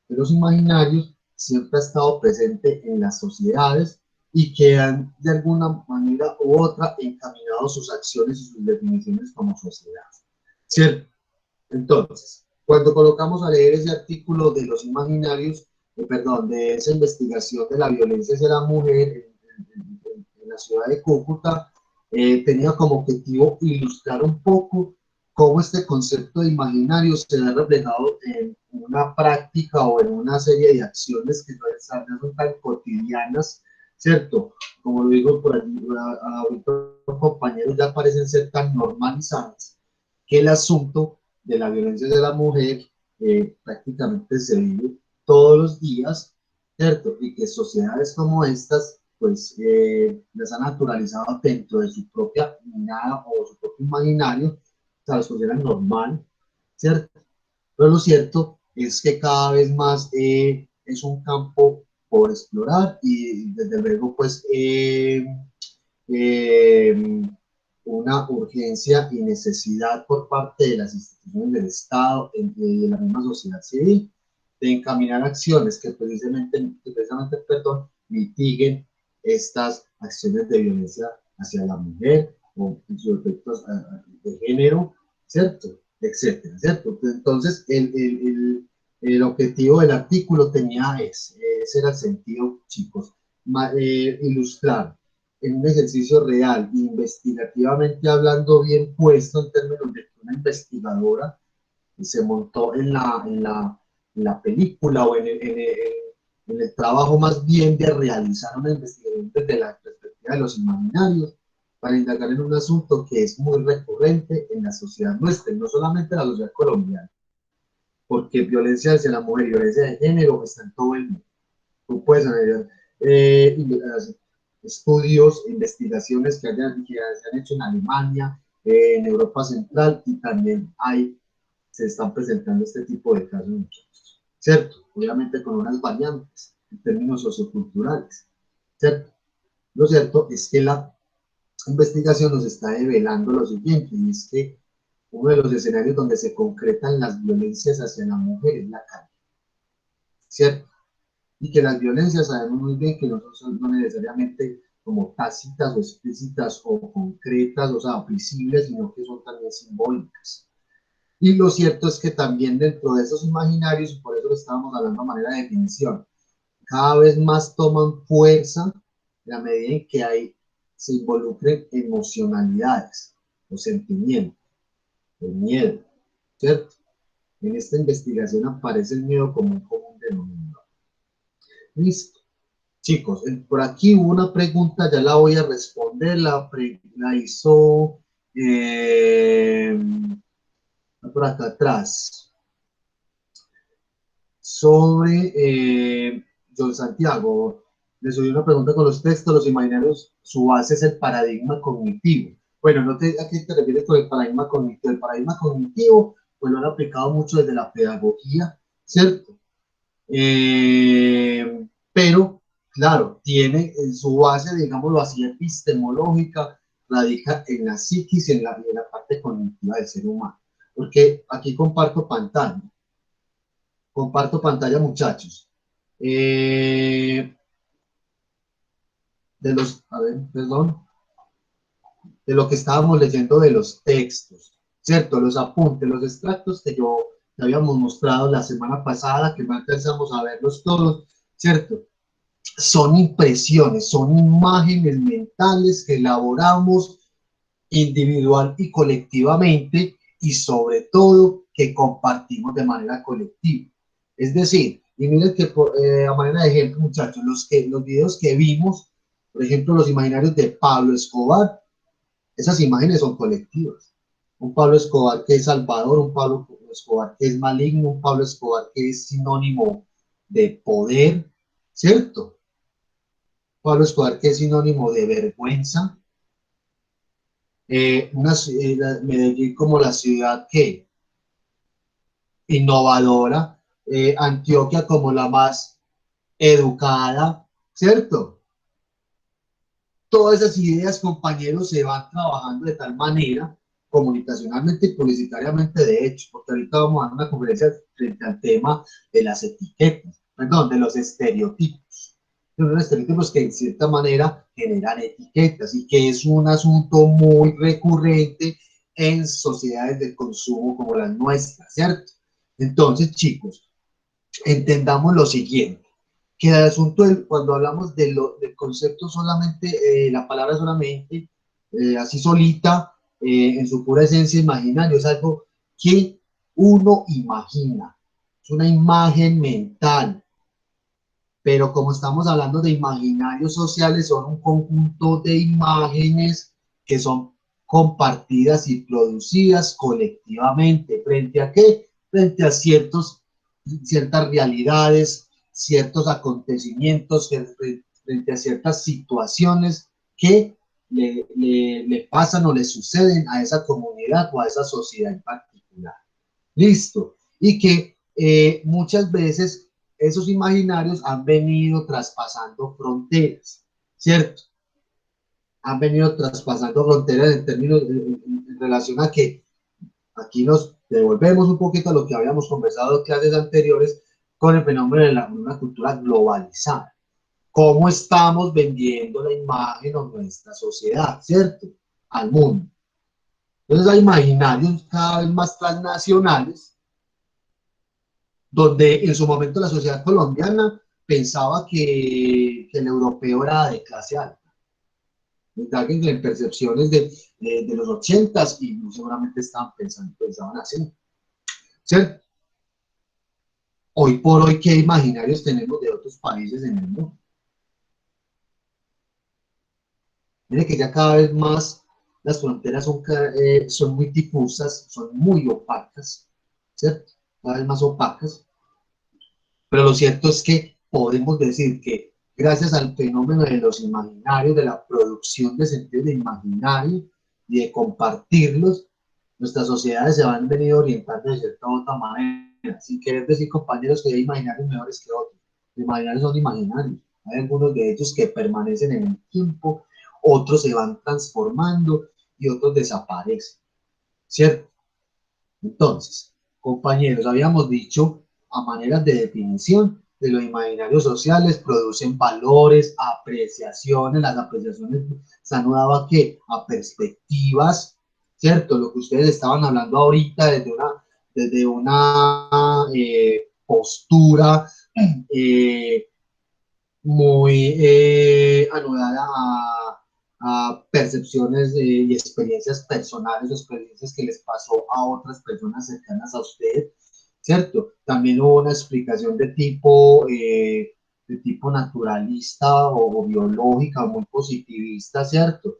los imaginarios siempre ha estado presente en las sociedades y que han de alguna manera u otra encaminado sus acciones y sus definiciones como sociedad, ¿cierto? Entonces, cuando colocamos a leer ese artículo de los imaginarios, de esa investigación de la violencia hacia la mujer en la ciudad de Cúcuta, tenía como objetivo ilustrar un poco cómo este concepto de imaginario se ve reflejado en una práctica o en una serie de acciones que no son tan cotidianas, ¿cierto? Como lo digo por allí, ahorita los compañeros ya parecen ser tan normalizadas que el asunto de la violencia de la mujer prácticamente se vive todos los días, ¿cierto? Y que sociedades como estas pues las han naturalizado dentro de su propia mirada o su propio imaginario, o sea, los consideran normal, ¿cierto? Pero lo cierto es que cada vez más es un campo por explorar y desde luego pues una urgencia y necesidad por parte de las instituciones del Estado y de la misma sociedad civil de encaminar acciones que precisamente mitiguen estas acciones de violencia hacia la mujer o sus efectos de género, ¿cierto? Etcétera, ¿cierto? Entonces, el objetivo del artículo ese era el sentido, chicos, ilustrar en un ejercicio real, investigativamente hablando, bien puesto en términos de que una investigadora se montó en la la película o en el trabajo más bien de realizar una investigación desde la perspectiva de los imaginarios, para indagar en un asunto que es muy recurrente en la sociedad nuestra, y no solamente en la sociedad colombiana, porque violencia hacia la mujer y violencia de género está en todo el mundo. Tú puedes analizar estudios, investigaciones que se han hecho en Alemania, en Europa Central, y también se están presentando este tipo de casos, muchachos, ¿cierto? Obviamente con unas variantes en términos socioculturales, ¿cierto? Lo cierto es que la investigación nos está develando lo siguiente, y es que uno de los escenarios donde se concretan las violencias hacia la mujer es la calle, ¿cierto? Y que las violencias sabemos muy bien que no son necesariamente como tácitas o explícitas o concretas, o sea, visibles, sino que son también simbólicas. Y lo cierto es que también dentro de esos imaginarios, y por eso lo estábamos hablando de manera de definición, cada vez más toman fuerza en la medida en que se involucren emocionalidades o sentimientos, el miedo, ¿cierto? En esta investigación aparece el miedo como un común denominador. Listo. Chicos, por aquí hubo una pregunta, ya la voy a responder, la hizo por acá atrás, sobre John Santiago. Le subí una pregunta con los textos, los imaginarios, su base es el paradigma cognitivo. Bueno, ¿a qué te refieres con el paradigma cognitivo? El paradigma cognitivo, pues lo han aplicado mucho desde la pedagogía, ¿cierto? Pero, claro, tiene en su base, digámoslo así, epistemológica, radica en la psiquis y en la parte cognitiva del ser humano. Porque aquí comparto pantalla. Muchachos. De lo que estábamos leyendo de los textos, ¿cierto? Los apuntes, los extractos que habíamos mostrado la semana pasada, que no alcanzamos a verlos todos, ¿cierto? Son impresiones, son imágenes mentales que elaboramos individual y colectivamente, y sobre todo que compartimos de manera colectiva. Es decir, y miren que a manera de ejemplo, muchachos, los videos que vimos, por ejemplo, los imaginarios de Pablo Escobar, esas imágenes son colectivas. Un Pablo Escobar que es salvador, un Pablo Escobar que es maligno, un Pablo Escobar que es sinónimo de poder, ¿cierto? Pablo Escobar que es sinónimo de vergüenza. Medellín como la ciudad que innovadora, Antioquia como la más educada, ¿cierto? Todas esas ideas, compañeros, se van trabajando de tal manera, comunicacionalmente y publicitariamente, de hecho, porque ahorita vamos a dar una conferencia frente al tema de las etiquetas, perdón, de los estereotipos. Los estereotipos que en cierta manera generan etiquetas y que es un asunto muy recurrente en sociedades de consumo como las nuestras, ¿cierto? Entonces, chicos, entendamos lo siguiente, que el asunto cuando hablamos del concepto solamente, la palabra solamente, así solita, en su pura esencia imaginario, es algo que uno imagina, es una imagen mental, pero como estamos hablando de imaginarios sociales, son un conjunto de imágenes que son compartidas y producidas colectivamente. ¿Frente a qué? Frente a ciertas realidades, ciertos acontecimientos, frente a ciertas situaciones que le pasan o le suceden a esa comunidad o a esa sociedad en particular. Listo. Y que muchas veces esos imaginarios han venido traspasando fronteras, ¿cierto? Han venido traspasando fronteras en términos, en relación a que aquí nos devolvemos un poquito a lo que habíamos conversado en clases anteriores con el fenómeno de una cultura globalizada. ¿Cómo estamos vendiendo la imagen o nuestra sociedad, ¿cierto? Al mundo. Entonces hay imaginarios cada vez más transnacionales, donde en su momento la sociedad colombiana pensaba que el europeo era de clase alta. En percepciones de los 80s, y seguramente pensaban así, ¿cierto? Hoy por hoy, ¿qué imaginarios tenemos de otros países en el mundo? Mire que ya cada vez más las fronteras son muy difusas, son muy opacas, ¿cierto? Cada vez más opacas. Pero lo cierto es que podemos decir que gracias al fenómeno de los imaginarios, de la producción de sentidos de imaginario y de compartirlos, nuestras sociedades se han venido orientando de cierta u otra manera, sin querer decir, compañeros, que hay imaginarios mejores que otros. Los imaginarios son imaginarios. Hay algunos de ellos que permanecen en el tiempo, otros se van transformando y otros desaparecen, ¿cierto? Entonces, compañeros, habíamos dicho a maneras de definición de los imaginarios sociales, producen valores, apreciaciones, las apreciaciones se han dado a qué? A perspectivas, ¿cierto? Lo que ustedes estaban hablando ahorita desde una postura muy anudada a percepciones y experiencias personales, experiencias que les pasó a otras personas cercanas a usted, ¿cierto? También hubo una explicación de tipo naturalista o biológica, muy positivista, ¿cierto?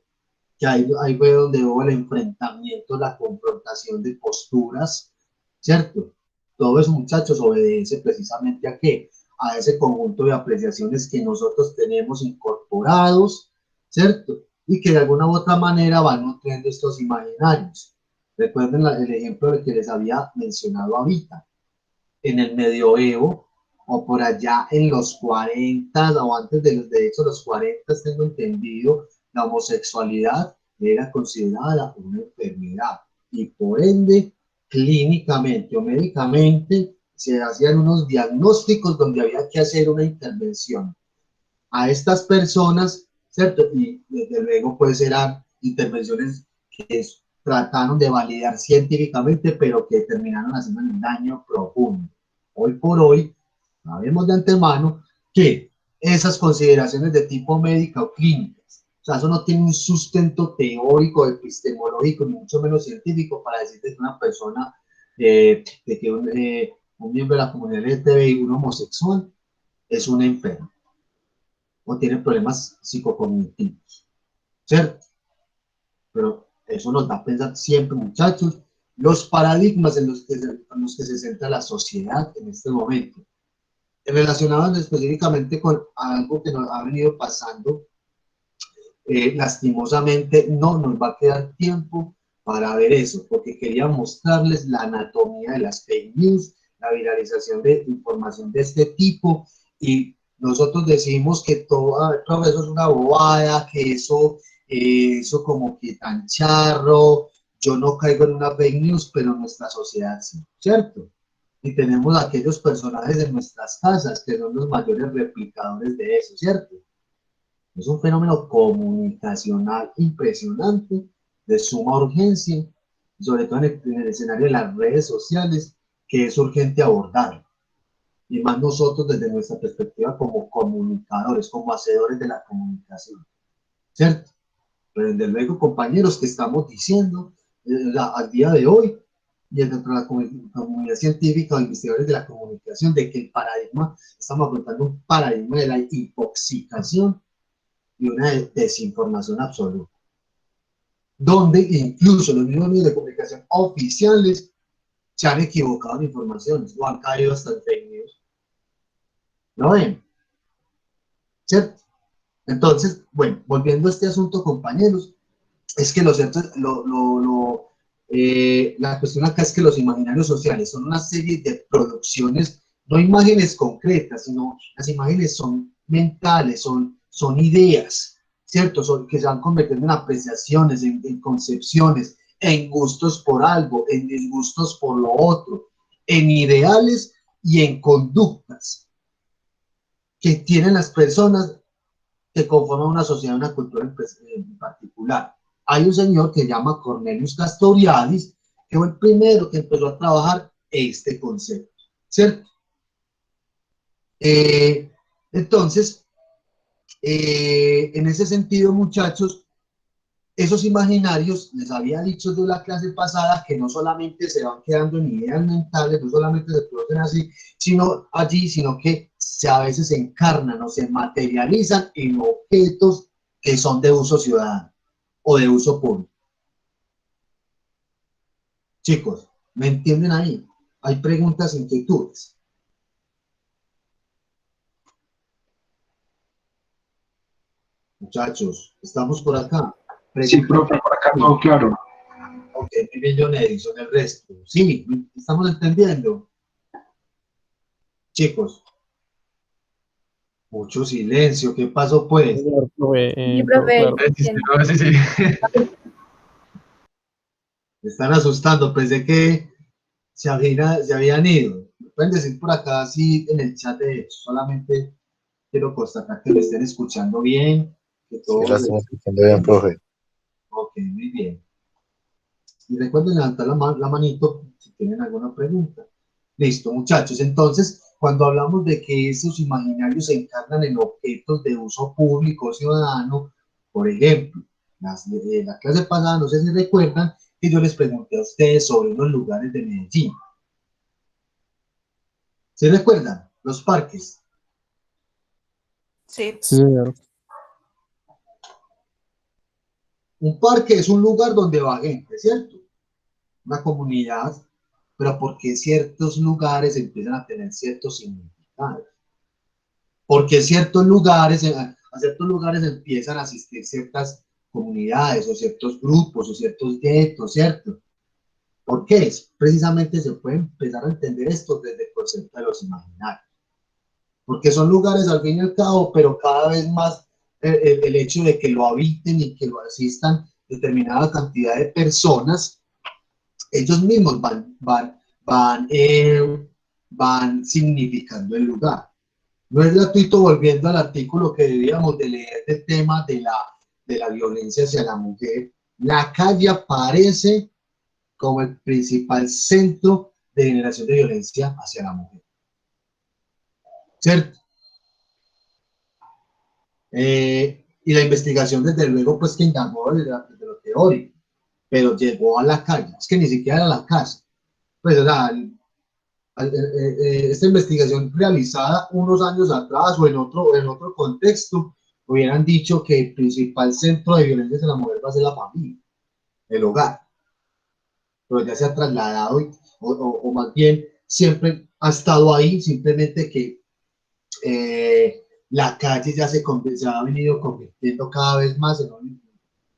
Que ahí fue donde hubo el enfrentamiento, la confrontación de posturas, ¿cierto? Todo eso, muchachos, obedece precisamente a qué? A ese conjunto de apreciaciones que nosotros tenemos incorporados, ¿cierto? Y que de alguna u otra manera van nutriendo estos imaginarios. Recuerden el ejemplo del que les había mencionado ahorita. En el medioevo, o por allá en los 40, o antes de hecho los 40, tengo entendido, la homosexualidad era considerada una enfermedad y por ende, clínicamente o médicamente, se hacían unos diagnósticos donde había que hacer una intervención a estas personas, ¿cierto? Y desde luego pues eran intervenciones que trataron de validar científicamente, pero que terminaron haciendo un daño profundo. Hoy por hoy, sabemos de antemano que esas consideraciones de tipo médica o clínicas, o sea, eso no tiene un sustento teórico, epistemológico, ni mucho menos científico para decir que una persona, de que un miembro de la comunidad LGTBI, un homosexual, es un enfermo o tiene problemas psicocognitivos, ¿cierto? Pero eso nos da a pensar siempre, muchachos, los paradigmas en los que se centra la sociedad en este momento, relacionados específicamente con algo que nos ha venido pasando. Lastimosamente no nos va a quedar tiempo para ver eso, porque quería mostrarles la anatomía de las fake news, la viralización de información de este tipo, y nosotros decimos que todo eso es una bobada, que eso como que tan charro, yo no caigo en una fake news, pero nuestra sociedad sí, ¿cierto? Y tenemos aquellos personajes en nuestras casas que son los mayores replicadores de eso, ¿cierto? Es un fenómeno comunicacional impresionante, de suma urgencia, sobre todo en el escenario de las redes sociales, que es urgente abordarlo. Y más nosotros desde nuestra perspectiva como comunicadores, como hacedores de la comunicación, ¿cierto? Pero desde luego, compañeros, que estamos diciendo al día de hoy, y dentro de la comunidad científica o investigadores de la comunicación, de que el paradigma, estamos afrontando un paradigma de la intoxicación y una desinformación absoluta, donde incluso los mismos medios de comunicación oficiales se han equivocado en informaciones o han caído hasta en fake news. ¿Lo ven? ¿Cierto? Entonces, bueno, volviendo a este asunto, compañeros, es que lo cierto, la cuestión acá es que los imaginarios sociales son una serie de producciones, no imágenes concretas, sino las imágenes son mentales, son ideas, ¿cierto? Que se van convirtiendo en apreciaciones, en concepciones, en gustos por algo, en disgustos por lo otro, en ideales y en conductas que tienen las personas que conforman una sociedad, una cultura en particular. Hay un señor que se llama Cornelius Castoriadis, que fue el primero que empezó a trabajar este concepto, ¿cierto? Entonces, en ese sentido, muchachos, esos imaginarios, les había dicho de la clase pasada que no solamente se van quedando en ideas mentales, no solamente se producen así, sino allí, sino que a veces se encarnan o se materializan en objetos que son de uso ciudadano o de uso público. Chicos, ¿me entienden ahí? Hay preguntas, inquietudes. Muchachos, estamos por acá. Sí, profe, por acá todo claro. Ok, muy bien, John Edison, el resto. Sí, estamos entendiendo. Chicos, mucho silencio. ¿Qué pasó, pues? Sí, profe. claro. Sí, sí. Me están asustando. Pensé que se habían ido. Pueden decir por acá, sí, en el chat de hecho. Solamente quiero constatar que me estén escuchando bien. Que todo Sí, la estamos escuchando bien, profe. Ok, muy bien. Y recuerden levantar la manito si tienen alguna pregunta. Listo, muchachos. Entonces, cuando hablamos de que esos imaginarios se encarnan en objetos de uso público ciudadano, por ejemplo, la clase pasada, no sé si recuerdan, que yo les pregunté a ustedes sobre los lugares de Medellín. ¿Se recuerdan? Los parques. Sí. Sí, señor. Un parque es un lugar donde va gente, ¿cierto? Una comunidad, pero porque ciertos lugares empiezan a tener ciertos significados. Porque a ciertos lugares empiezan a asistir ciertas comunidades o ciertos grupos o ciertos guetos, ¿cierto? ¿Por qué? Precisamente se puede empezar a entender esto desde el concepto de los imaginarios. Porque son lugares al fin y al cabo, pero cada vez más el hecho de que lo habiten y que lo asistan determinada cantidad de personas, ellos mismos van significando el lugar. No es gratuito, volviendo al artículo que debíamos de leer del tema de la violencia hacia la mujer. La calle aparece como el principal centro de generación de violencia hacia la mujer. ¿Cierto? Y la investigación, desde luego, pues que indagó desde lo teórico, pero llegó a la calle. Es que ni siquiera era la casa. Pues, o sea, esta investigación realizada unos años atrás o en otro contexto, hubieran dicho que el principal centro de violencia de la mujer va a ser la familia, el hogar. Pero ya se ha trasladado o más bien siempre ha estado ahí, simplemente que la calle ya se ha venido convirtiendo cada vez más en un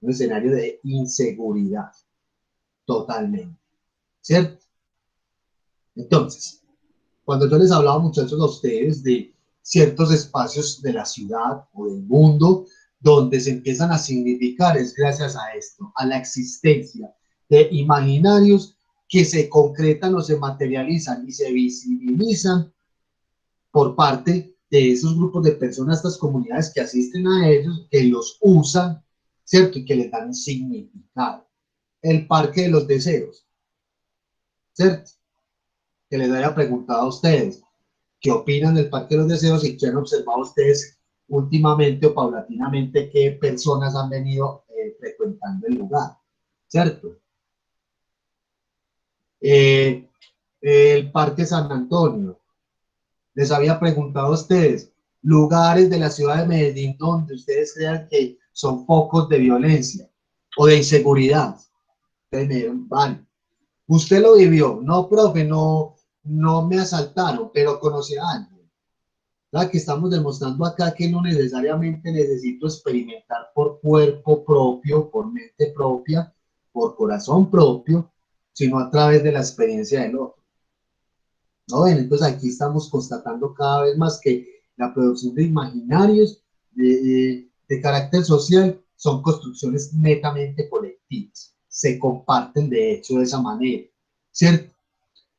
escenario de inseguridad, totalmente, ¿cierto? Entonces, cuando yo les hablaba, muchachos, a ustedes de ciertos espacios de la ciudad o del mundo donde se empiezan a significar, es gracias a esto, a la existencia de imaginarios que se concretan o se materializan y se visibilizan por parte de esos grupos de personas, estas comunidades que asisten a ellos, que los usan, ¿cierto? Y que les dan un significado. El Parque de los Deseos, ¿cierto? Que les haya preguntado a ustedes qué opinan del Parque de los Deseos y qué han observado ustedes últimamente o paulatinamente qué personas han venido frecuentando el lugar, ¿cierto? El Parque San Antonio. Les había preguntado a ustedes lugares de la ciudad de Medellín donde ustedes crean que son focos de violencia o de inseguridad. Vale. Usted lo vivió. No, profe, no me asaltaron, pero conocí a alguien. ¿Verdad? Que estamos demostrando acá que no necesariamente necesito experimentar por cuerpo propio, por mente propia, por corazón propio, sino a través de la experiencia del otro. ¿No ven? Entonces aquí estamos constatando cada vez más que la producción de imaginarios de carácter social son construcciones netamente colectivas. Se comparten de hecho de esa manera, ¿cierto?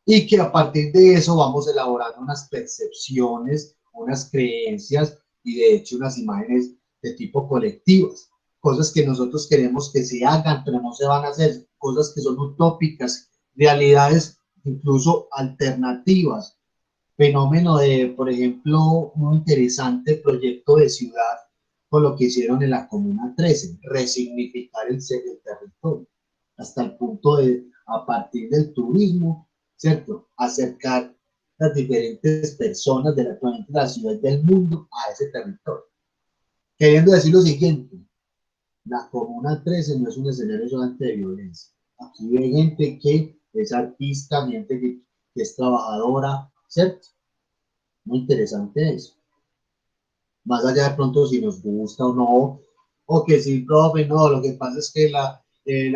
Y que a partir de eso vamos elaborando unas percepciones, unas creencias y de hecho unas imágenes de tipo colectivas. Cosas que nosotros queremos que se hagan, pero no se van a hacer. Cosas que son utópicas, realidades incluso alternativas. Fenómeno de, por ejemplo, un interesante proyecto de ciudad con lo que hicieron en la Comuna 13, resignificar el territorio, hasta el punto de, a partir del turismo, ¿cierto?, acercar las diferentes personas de la ciudad y del mundo a ese territorio. Queriendo decir lo siguiente, la Comuna 13 no es un escenario solamente de violencia. Aquí hay gente que es artista, gente que es trabajadora, ¿cierto? Muy interesante eso. Más allá de pronto si nos gusta o no, o que sí, profe, no, lo que pasa es que la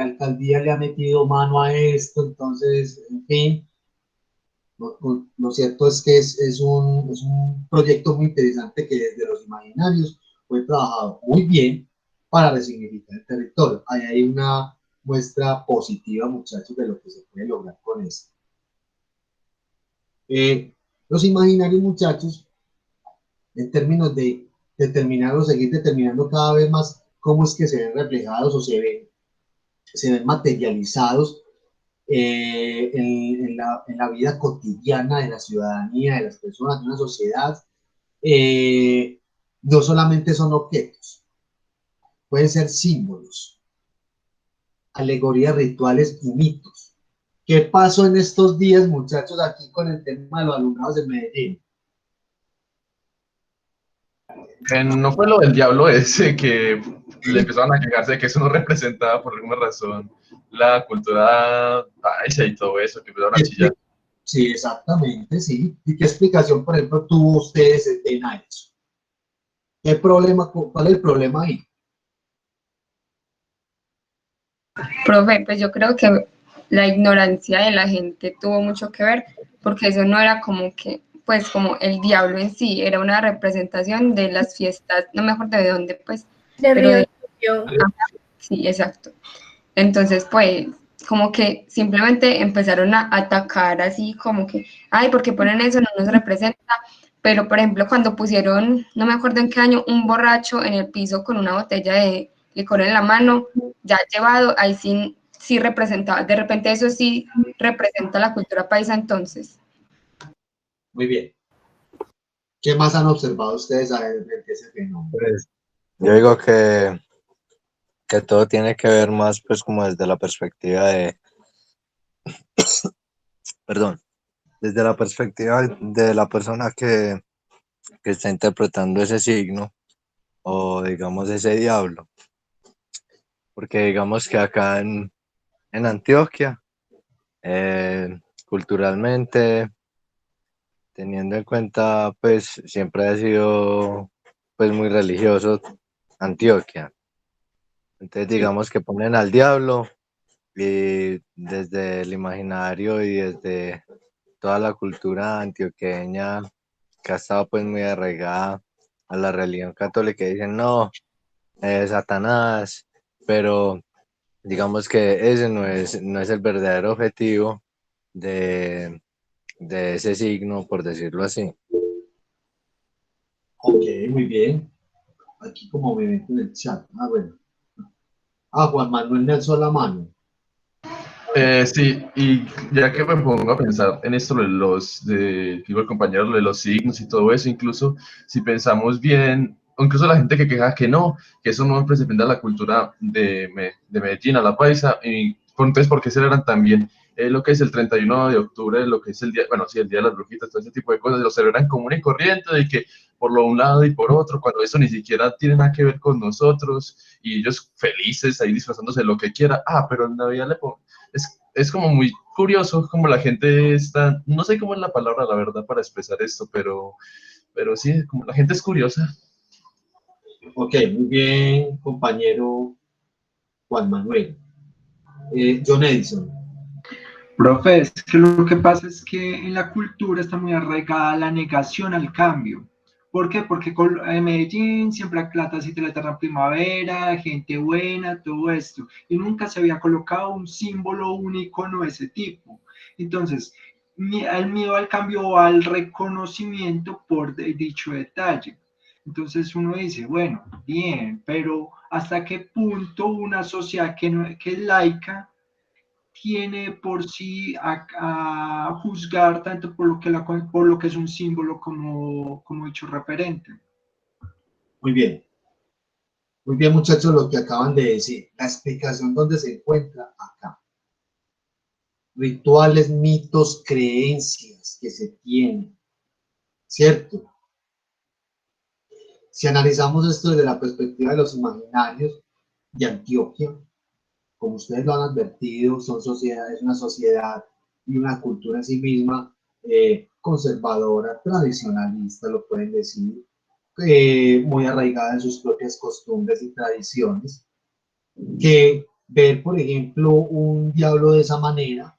alcaldía le ha metido mano a esto, entonces, en fin. Lo cierto es que es un proyecto muy interesante que desde los imaginarios fue trabajado muy bien para resignificar el territorio. Ahí hay una muestra positiva, muchachos, de lo que se puede lograr con esto. Los imaginarios, muchachos, en términos de determinar o seguir determinando cada vez más cómo es que se ven reflejados o se ven materializados en la vida cotidiana de la ciudadanía, de las personas, de una sociedad. No solamente son objetos, pueden ser símbolos, alegorías, rituales y mitos. ¿Qué pasó en estos días, muchachos, aquí con el tema de los alumbrados de Medellín? No fue lo del diablo ese que le empezaron a quejarse de que eso no representaba por alguna razón la cultura paisa y todo eso, que empezaron a chillar. Sí, exactamente, sí. ¿Y qué explicación, por ejemplo, tuvo ustedes en eso? ¿Qué problema, cuál es el problema ahí? Profe, pues yo creo que la ignorancia de la gente tuvo mucho que ver, porque eso no era como que, pues como el diablo en sí, era una representación de las fiestas, no me acuerdo de dónde, pues. De pero Río. Sí, exacto. Entonces, pues, como que simplemente empezaron a atacar así como que, ay, ¿por qué ponen eso? No nos representa. Pero, por ejemplo, cuando pusieron, no me acuerdo en qué año, un borracho en el piso con una botella de licor en la mano, ya llevado, ahí sí representaba. De repente eso sí representa la cultura paisa entonces. Muy bien. ¿Qué más han observado ustedes de ese fenómeno? Pues, yo digo que todo tiene que ver más pues como desde la perspectiva de perdón, desde la perspectiva de la persona que está interpretando ese signo o digamos ese diablo, porque digamos que acá en Antioquia culturalmente, teniendo en cuenta pues siempre ha sido pues muy religioso Antioquia, entonces digamos que ponen al diablo y desde el imaginario y desde toda la cultura antioqueña que ha estado pues muy arraigada a la religión católica, dicen no, Satanás, pero digamos que ese no es el verdadero objetivo de ese signo, por decirlo así. Ok, muy bien. Aquí como me ven en el chat. Ah, bueno. Juan Manuel me alzó la mano. Sí, y ya que me pongo a pensar en esto de digo el compañero, de los signos y todo eso, incluso si pensamos bien, o incluso la gente que queja que no, que eso no representa la cultura de Medellín, a la paisa, y entonces, ¿por qué celebran también lo que es el 31 de octubre, lo que es el día, bueno, sí, el día de las brujitas, todo ese tipo de cosas, lo celebran común y corriente, de que por lo un lado y por otro, cuando eso ni siquiera tiene nada que ver con nosotros, y ellos felices ahí disfrazándose de lo que quiera, pero en Navidad le pongo. Es como muy curioso como la gente está, no sé cómo es la palabra, la verdad, para expresar esto, pero sí, como la gente es curiosa. Ok, muy bien, compañero Juan Manuel. John Edison. Profe, es que lo que pasa es que en la cultura está muy arraigada la negación al cambio. ¿Por qué? Porque en Medellín siempre hay plata así de la eterna primavera, gente buena, todo esto. Y nunca se había colocado un símbolo, un icono de ese tipo. Entonces, el miedo al cambio o al reconocimiento por dicho detalle. Entonces uno dice, bueno, bien, pero ¿hasta qué punto una sociedad que es laica tiene por sí a juzgar tanto por por lo que es un símbolo como dicho referente? Muy bien. Muy bien, muchachos, lo que acaban de decir. La explicación dónde se encuentra acá. Rituales, mitos, creencias que se tienen, ¿cierto? Si analizamos esto desde la perspectiva de los imaginarios de Antioquia, como ustedes lo han advertido, son sociedades, una sociedad y una cultura en sí misma conservadora, tradicionalista, lo pueden decir, muy arraigada en sus propias costumbres y tradiciones, que ver, por ejemplo, un diablo de esa manera,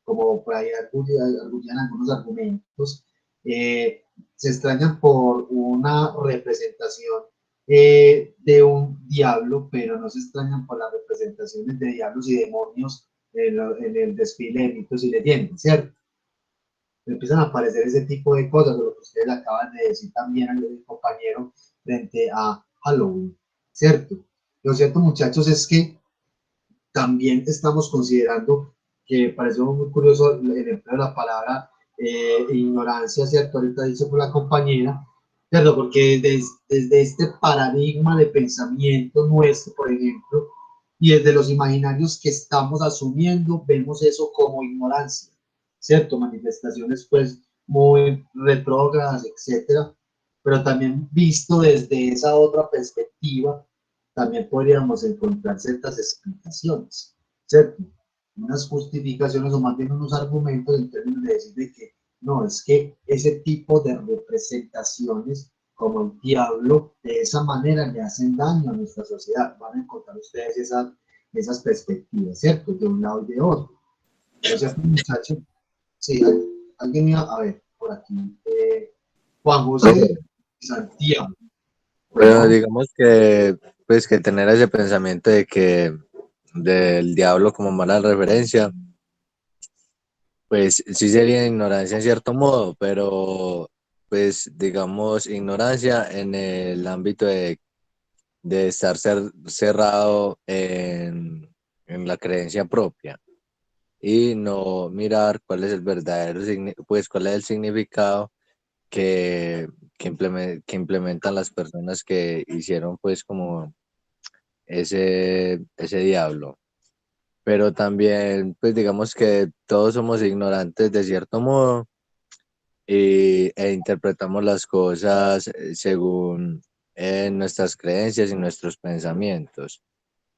como por ahí arguyen algunos argumentos, se extrañan por una representación de un diablo, pero no se extrañan por las representaciones de diablos y demonios en el desfile de mitos y leyendas, ¿cierto? Empiezan a aparecer ese tipo de cosas, de lo que ustedes acaban de decir también al compañero frente a Halloween, ¿cierto? Lo cierto, muchachos, es que también estamos considerando que parece muy curioso el empleo de la palabra ignorancia, ¿cierto? Ahorita dicho por la compañera, ¿cierto? Porque desde este paradigma de pensamiento nuestro, por ejemplo, y desde los imaginarios que estamos asumiendo, vemos eso como ignorancia, ¿cierto? Manifestaciones pues muy retrógradas, etcétera, pero también visto desde esa otra perspectiva, también podríamos encontrar ciertas explicaciones, ¿cierto? Unas justificaciones o más bien unos argumentos en términos de decir de que no, es que ese tipo de representaciones como el diablo, de esa manera le hacen daño a nuestra sociedad. Van a encontrar ustedes esas perspectivas, ¿cierto? De un lado y de otro. O sea, muchachos, sí, alguien iba a ver, por aquí, Juan José Santiago. Bueno, digamos que, pues, que tener ese pensamiento de que del diablo como mala referencia, pues sí sería ignorancia en cierto modo, pero pues digamos ignorancia en el ámbito de estar cerrado en la creencia propia y no mirar cuál es el verdadero, pues cuál es el significado que implementan las personas que hicieron pues como ese diablo. Pero también pues digamos que todos somos ignorantes de cierto modo e interpretamos las cosas según nuestras creencias y nuestros pensamientos.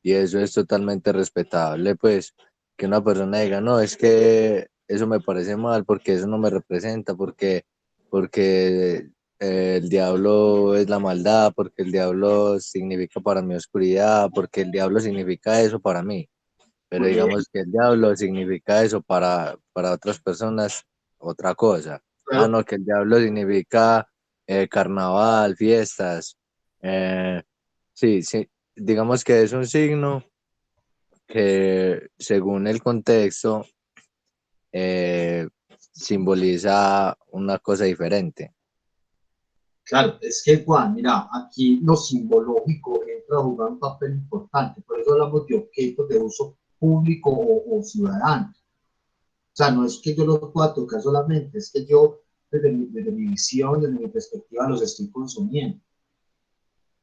Y eso es totalmente respetable, pues que una persona diga, no, es que eso me parece mal porque eso no me representa, porque el diablo es la maldad, porque el diablo significa para mi oscuridad, porque el diablo significa eso para mí. Pero digamos que el diablo significa eso para otras personas, otra cosa. Ah, no, que el diablo significa carnaval, fiestas. Sí, sí, digamos que es un signo que según el contexto simboliza una cosa diferente. Claro, es que Juan, mira, aquí lo simbológico entra a jugar un papel importante, por eso hablamos de objetos de uso público o ciudadano. O sea, no es que yo los pueda tocar solamente, es que yo, desde mi visión, desde mi perspectiva, los estoy consumiendo,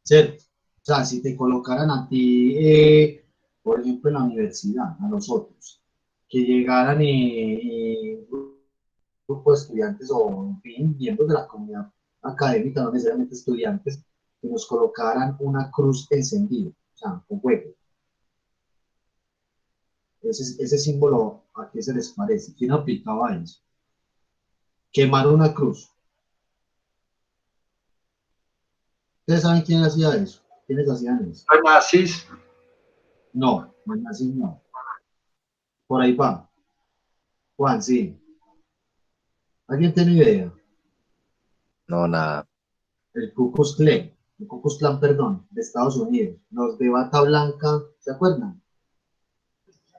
¿cierto? O sea, si te colocaran a ti, por ejemplo, en la universidad, a nosotros, que llegaran un grupo de estudiantes o, en fin, miembros de la comunidad académica, no necesariamente estudiantes, que nos colocaran una cruz encendida, o sea, con fuego. Ese símbolo, ¿a qué se les parece? ¿Quién aplicaba eso? Quemar una cruz. ¿Ustedes saben quién hacía eso? ¿Quiénes hacían eso? Los nazis. No, los nazis no. Por ahí va. Juan, sí. ¿Alguien tiene idea? No, nada. El Ku Klux Klan, el Ku Klux Klan, perdón, de Estados Unidos. Los de bata blanca, ¿se acuerdan?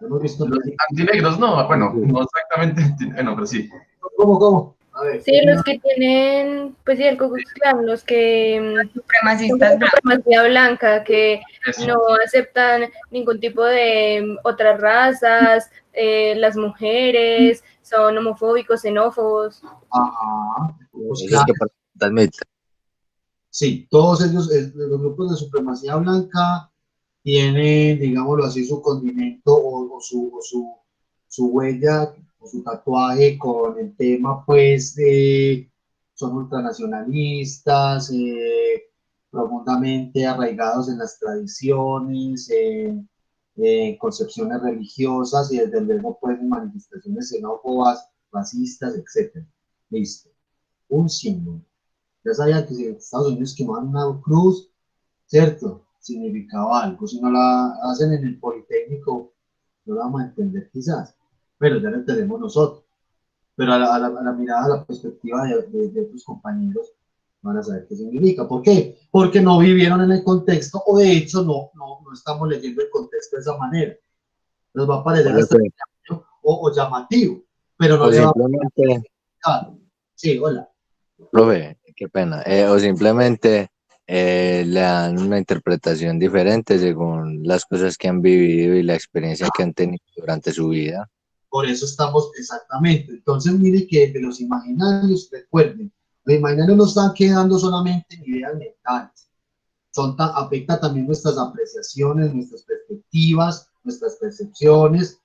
Hemos visto Los antinegros, no, bueno, no exactamente, bueno, pero sí. ¿Cómo? A ver. Sí, los que tienen, pues sí, el Ku Klux Klan, los que Supremacistas son de blancos. supremacía blanca, que Eso. no aceptan ningún tipo de otras razas, las mujeres, son homofóbicos, xenófobos. Ajá. Ku Klux Eso es Klan. que transmite. Sí, todos ellos, los grupos de supremacía blanca tienen, digámoslo así, su condimento su huella o su tatuaje con el tema, pues, son ultranacionalistas, profundamente arraigados en las tradiciones, concepciones religiosas y desde luego, pues, manifestaciones xenófobas, racistas, etc. Listo. Un símbolo. Ya sabía que si en Estados Unidos quemaban una cruz, ¿cierto? Significaba algo. Si no la hacen en el Politécnico, no la vamos a entender quizás, pero ya lo entendemos nosotros. Pero a la mirada, a la perspectiva de otros compañeros, van a saber qué significa. ¿Por qué? Porque no vivieron en el contexto, o de hecho no estamos leyendo el contexto de esa manera. Nos va a parecer hasta o llamativo, pero no O le va simplemente, a... Sí, hola. profe, qué pena, o simplemente le dan una interpretación diferente según las cosas que han vivido y la experiencia que han tenido durante su vida. Por eso estamos exactamente. Entonces, mire que de los imaginarios, recuerden, los imaginarios no están quedando solamente en ideas mentales, afecta también nuestras apreciaciones, nuestras perspectivas, nuestras percepciones,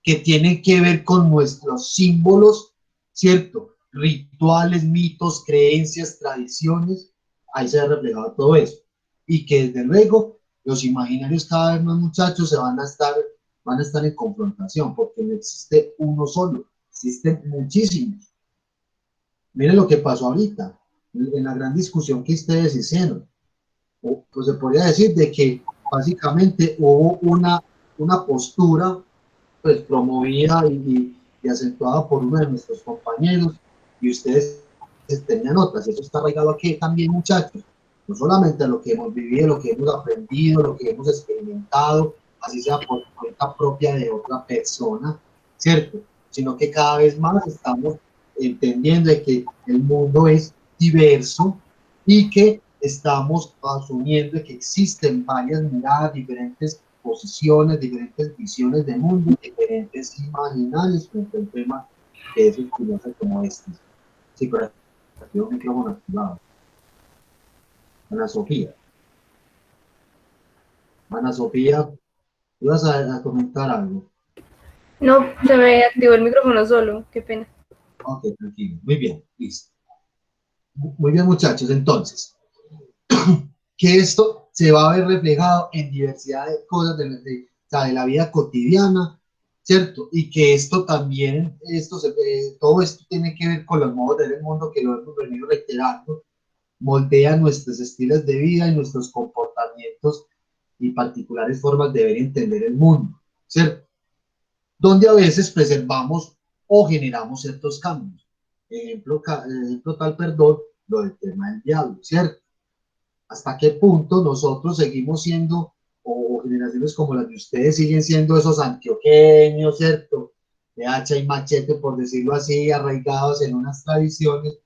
que tienen que ver con nuestros símbolos, ¿cierto? Rituales, mitos, creencias, tradiciones, ahí se ha reflejado todo eso. Y que desde luego los imaginarios cada vez más, muchachos, van a estar en confrontación, porque no existe uno solo, existen muchísimos. Miren lo que pasó ahorita, en la gran discusión que ustedes hicieron. Pues se podría decir de que básicamente hubo una postura, pues, promovida y acentuada por uno de nuestros compañeros, y ustedes tenían notas. Eso está arraigado aquí también, muchachos, no solamente a lo que hemos vivido, lo que hemos aprendido, lo que hemos experimentado, así sea por cuenta propia de otra persona, ¿cierto? Sino que cada vez más estamos entendiendo de que el mundo es diverso y que estamos asumiendo que existen varias miradas, diferentes posiciones, diferentes visiones del mundo, diferentes imaginarios frente a un tema que es curioso como este. Sí, pero aquí un micrófono activado. Ana Sofía. Ana Sofía, ¿ibas a comentar algo? No, se me activó el micrófono solo, qué pena. Ok, tranquilo. Muy bien, listo. Muy bien, muchachos, entonces, que esto se va a ver reflejado en diversidad de cosas de la vida cotidiana, ¿cierto? Y que esto también, todo esto tiene que ver con los modos de ver el mundo, que lo hemos venido reiterando, moldea nuestros estilos de vida y nuestros comportamientos y particulares formas de ver y entender el mundo, ¿cierto? Donde a veces preservamos o generamos ciertos cambios. Ejemplo tal, perdón, lo del tema del diablo, ¿cierto? ¿Hasta qué punto nosotros seguimos siendo, o generaciones como las de ustedes siguen siendo esos antioqueños, ¿cierto? De hacha y machete, por decirlo así, arraigados en unas tradiciones?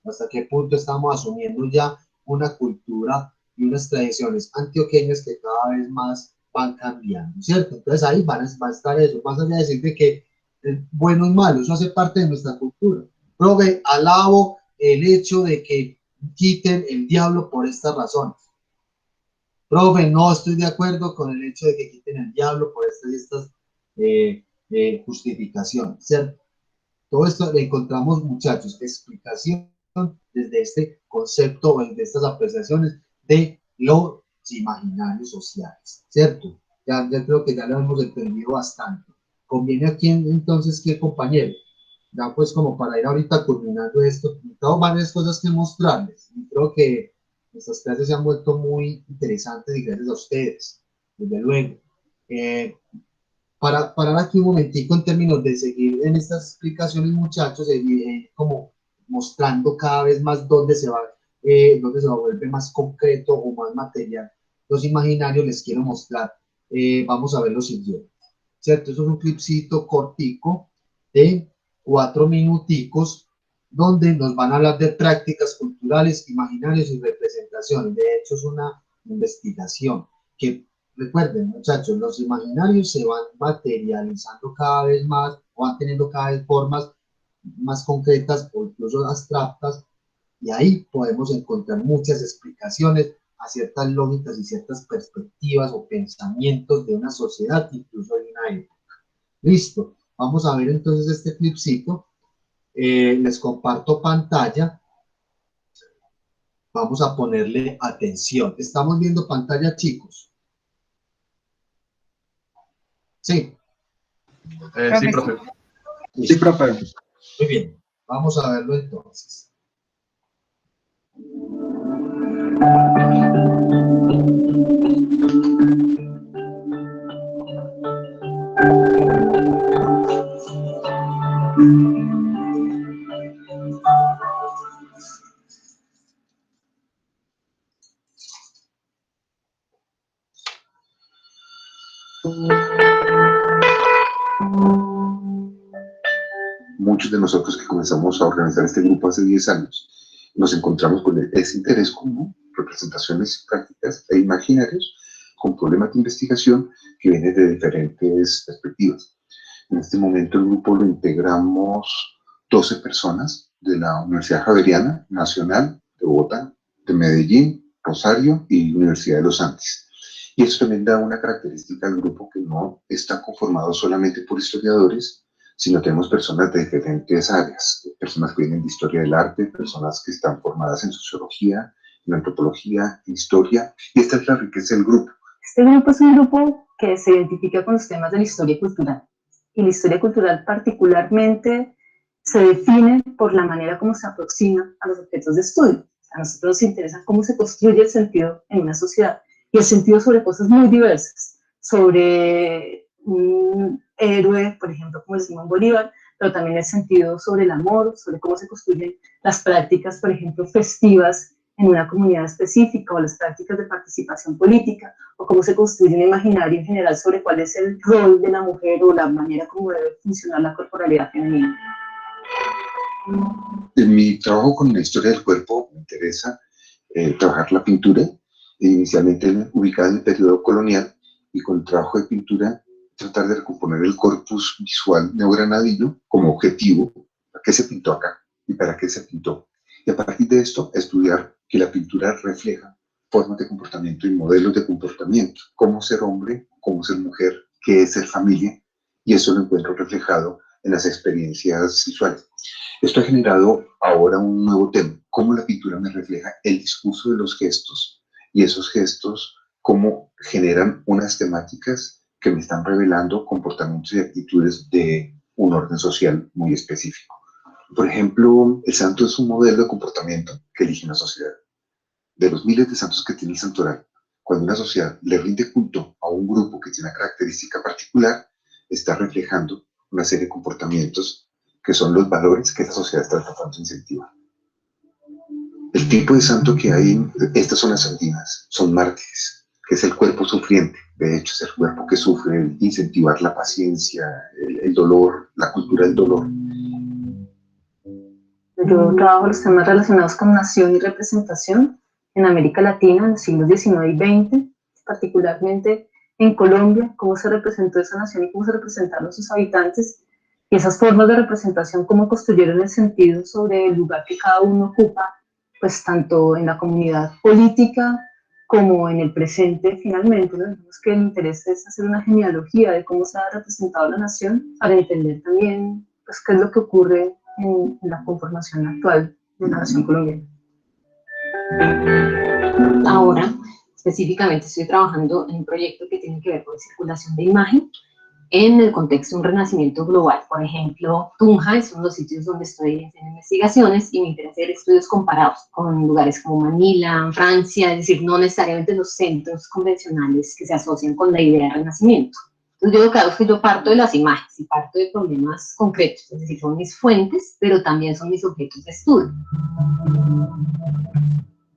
¿Hasta qué punto estamos asumiendo ya una cultura y unas tradiciones antioqueñas que cada vez más van cambiando, ¿cierto? Entonces ahí va a estar eso, más allá de decir de que bueno y malo, eso hace parte de nuestra cultura. Profe, alabo el hecho de que quiten el diablo por estas razones. Profe, no estoy de acuerdo con el hecho de que quiten el diablo por estas justificaciones, ¿cierto? Todo esto le encontramos, muchachos, explicación desde este concepto o desde estas apreciaciones de los imaginarios sociales, ¿cierto? Ya creo que ya lo hemos entendido bastante. Conviene aquí entonces que, compañero, ya pues como para ir ahorita culminando esto, tengo varias cosas que mostrarles. Y creo que nuestras clases se han vuelto muy interesantes y gracias a ustedes, desde luego. Para parar aquí un momentico en términos de seguir en estas explicaciones, muchachos, como mostrando cada vez más dónde se va a volver más concreto o más material los imaginarios, les quiero mostrar, vamos a ver lo siguiente, ¿cierto? Eso es un clipcito cortico de 4 minuticos donde nos van a hablar de prácticas culturales, imaginarios y representaciones. De hecho, es una investigación que, recuerden, muchachos, los imaginarios se van materializando cada vez más, o van teniendo cada vez formas más concretas o incluso abstractas, Y ahí podemos encontrar muchas explicaciones a ciertas lógicas y ciertas perspectivas o pensamientos de una sociedad, incluso de una época. Listo, vamos a ver entonces este clipcito. Les comparto pantalla. Vamos a ponerle atención. ¿Estamos viendo pantalla, chicos? Sí. Sí, profe. Sí, profe. Muy bien, vamos a verlo entonces. Muchos de nosotros que comenzamos a organizar este grupo hace 10 años, nos encontramos con ese interés común, representaciones prácticas e imaginarios con problemas de investigación que vienen de diferentes perspectivas. En este momento el grupo lo integramos 12 personas de la Universidad Javeriana Nacional de Bogotá, de Medellín, Rosario y Universidad de los Andes. Y eso también da una característica al grupo, que no está conformado solamente por historiadores, sino tenemos personas de diferentes áreas, personas que vienen de historia del arte, personas que están formadas en sociología, en antropología, en historia, y esta es la riqueza del grupo. Este grupo es un grupo que se identifica con los temas de la historia cultural, y la historia cultural particularmente se define por la manera como se aproxima a los objetos de estudio. A nosotros nos interesa cómo se construye el sentido en una sociedad, y el sentido sobre cosas muy diversas, sobre un héroe, por ejemplo, como el Simón Bolívar, pero también el sentido sobre el amor, sobre cómo se construyen las prácticas, por ejemplo, festivas en una comunidad específica, o las prácticas de participación política, o cómo se construye un imaginario en general sobre cuál es el rol de la mujer o la manera como debe funcionar la corporalidad femenina. En mi trabajo con la historia del cuerpo me interesa trabajar la pintura, inicialmente ubicada en el periodo colonial, y con el trabajo de pintura tratar de recomponer el corpus visual neogranadino como objetivo. ¿Para qué se pintó acá? ¿Y para qué se pintó? Y a partir de esto, estudiar que la pintura refleja formas de comportamiento y modelos de comportamiento. Cómo ser hombre, cómo ser mujer, qué es ser familia, y eso lo encuentro reflejado en las experiencias visuales. Esto ha generado ahora un nuevo tema, cómo la pintura me refleja el discurso de los gestos, y esos gestos cómo generan unas temáticas que me están revelando comportamientos y actitudes de un orden social muy específico. Por ejemplo, el santo es un modelo de comportamiento que elige una sociedad. De los miles de santos que tiene el santoral, cuando una sociedad le rinde culto a un grupo que tiene una característica particular, está reflejando una serie de comportamientos que son los valores que esa sociedad está tratando de incentivar. El tipo de santo que hay en estas zonas andinas son mártires, que es el cuerpo sufriente. De hecho, es el cuerpo que sufre, el incentivar la paciencia, el dolor, la cultura del dolor. Yo trabajo los temas relacionados con nación y representación en América Latina en los siglos XIX y XX, particularmente en Colombia, cómo se representó esa nación y cómo se representaron sus habitantes, y esas formas de representación, cómo construyeron el sentido sobre el lugar que cada uno ocupa, pues tanto en la comunidad política como en el presente finalmente, ¿no? Digamos que el interés es hacer una genealogía de cómo se ha representado la nación para entender también pues, qué es lo que ocurre en la conformación actual de la nación colombiana. Ahora, específicamente estoy trabajando en un proyecto que tiene que ver con circulación de imagen en el contexto de un renacimiento global. Por ejemplo, Tunja es uno de los sitios donde estoy haciendo investigaciones y me interesa hacer estudios comparados con lugares como Manila, Francia, es decir, no necesariamente los centros convencionales que se asocian con la idea de renacimiento. Entonces yo creo que yo parto de las imágenes y parto de problemas concretos, es decir, son mis fuentes, pero también son mis objetos de estudio.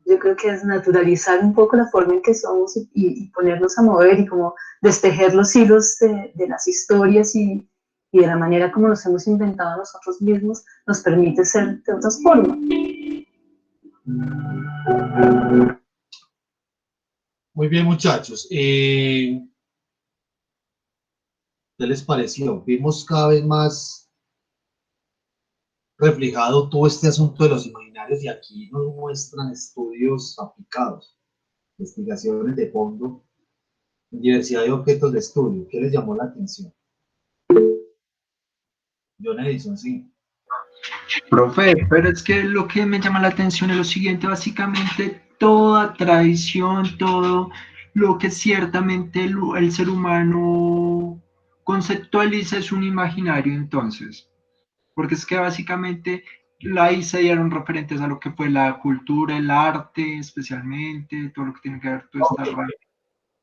Yo creo que es naturalizar un poco la forma en que somos y ponernos a mover y como destejer los hilos de las historias y de la manera como nos hemos inventado a nosotros mismos, nos permite ser de otras formas. Muy bien, muchachos. ¿Qué les pareció? Vimos cada vez más reflejado todo este asunto de los imaginarios y aquí nos muestran estudios aplicados, investigaciones de fondo, diversidad de objetos de estudio. ¿Qué les llamó la atención? John Edison, sí. Profe, pero es que lo que me llama la atención es lo siguiente, básicamente toda tradición, todo lo que ciertamente el ser humano conceptualiza es un imaginario entonces, porque es que básicamente ahí se dieron referentes a lo que fue la cultura, el arte especialmente, todo lo que tiene que ver toda esta rama.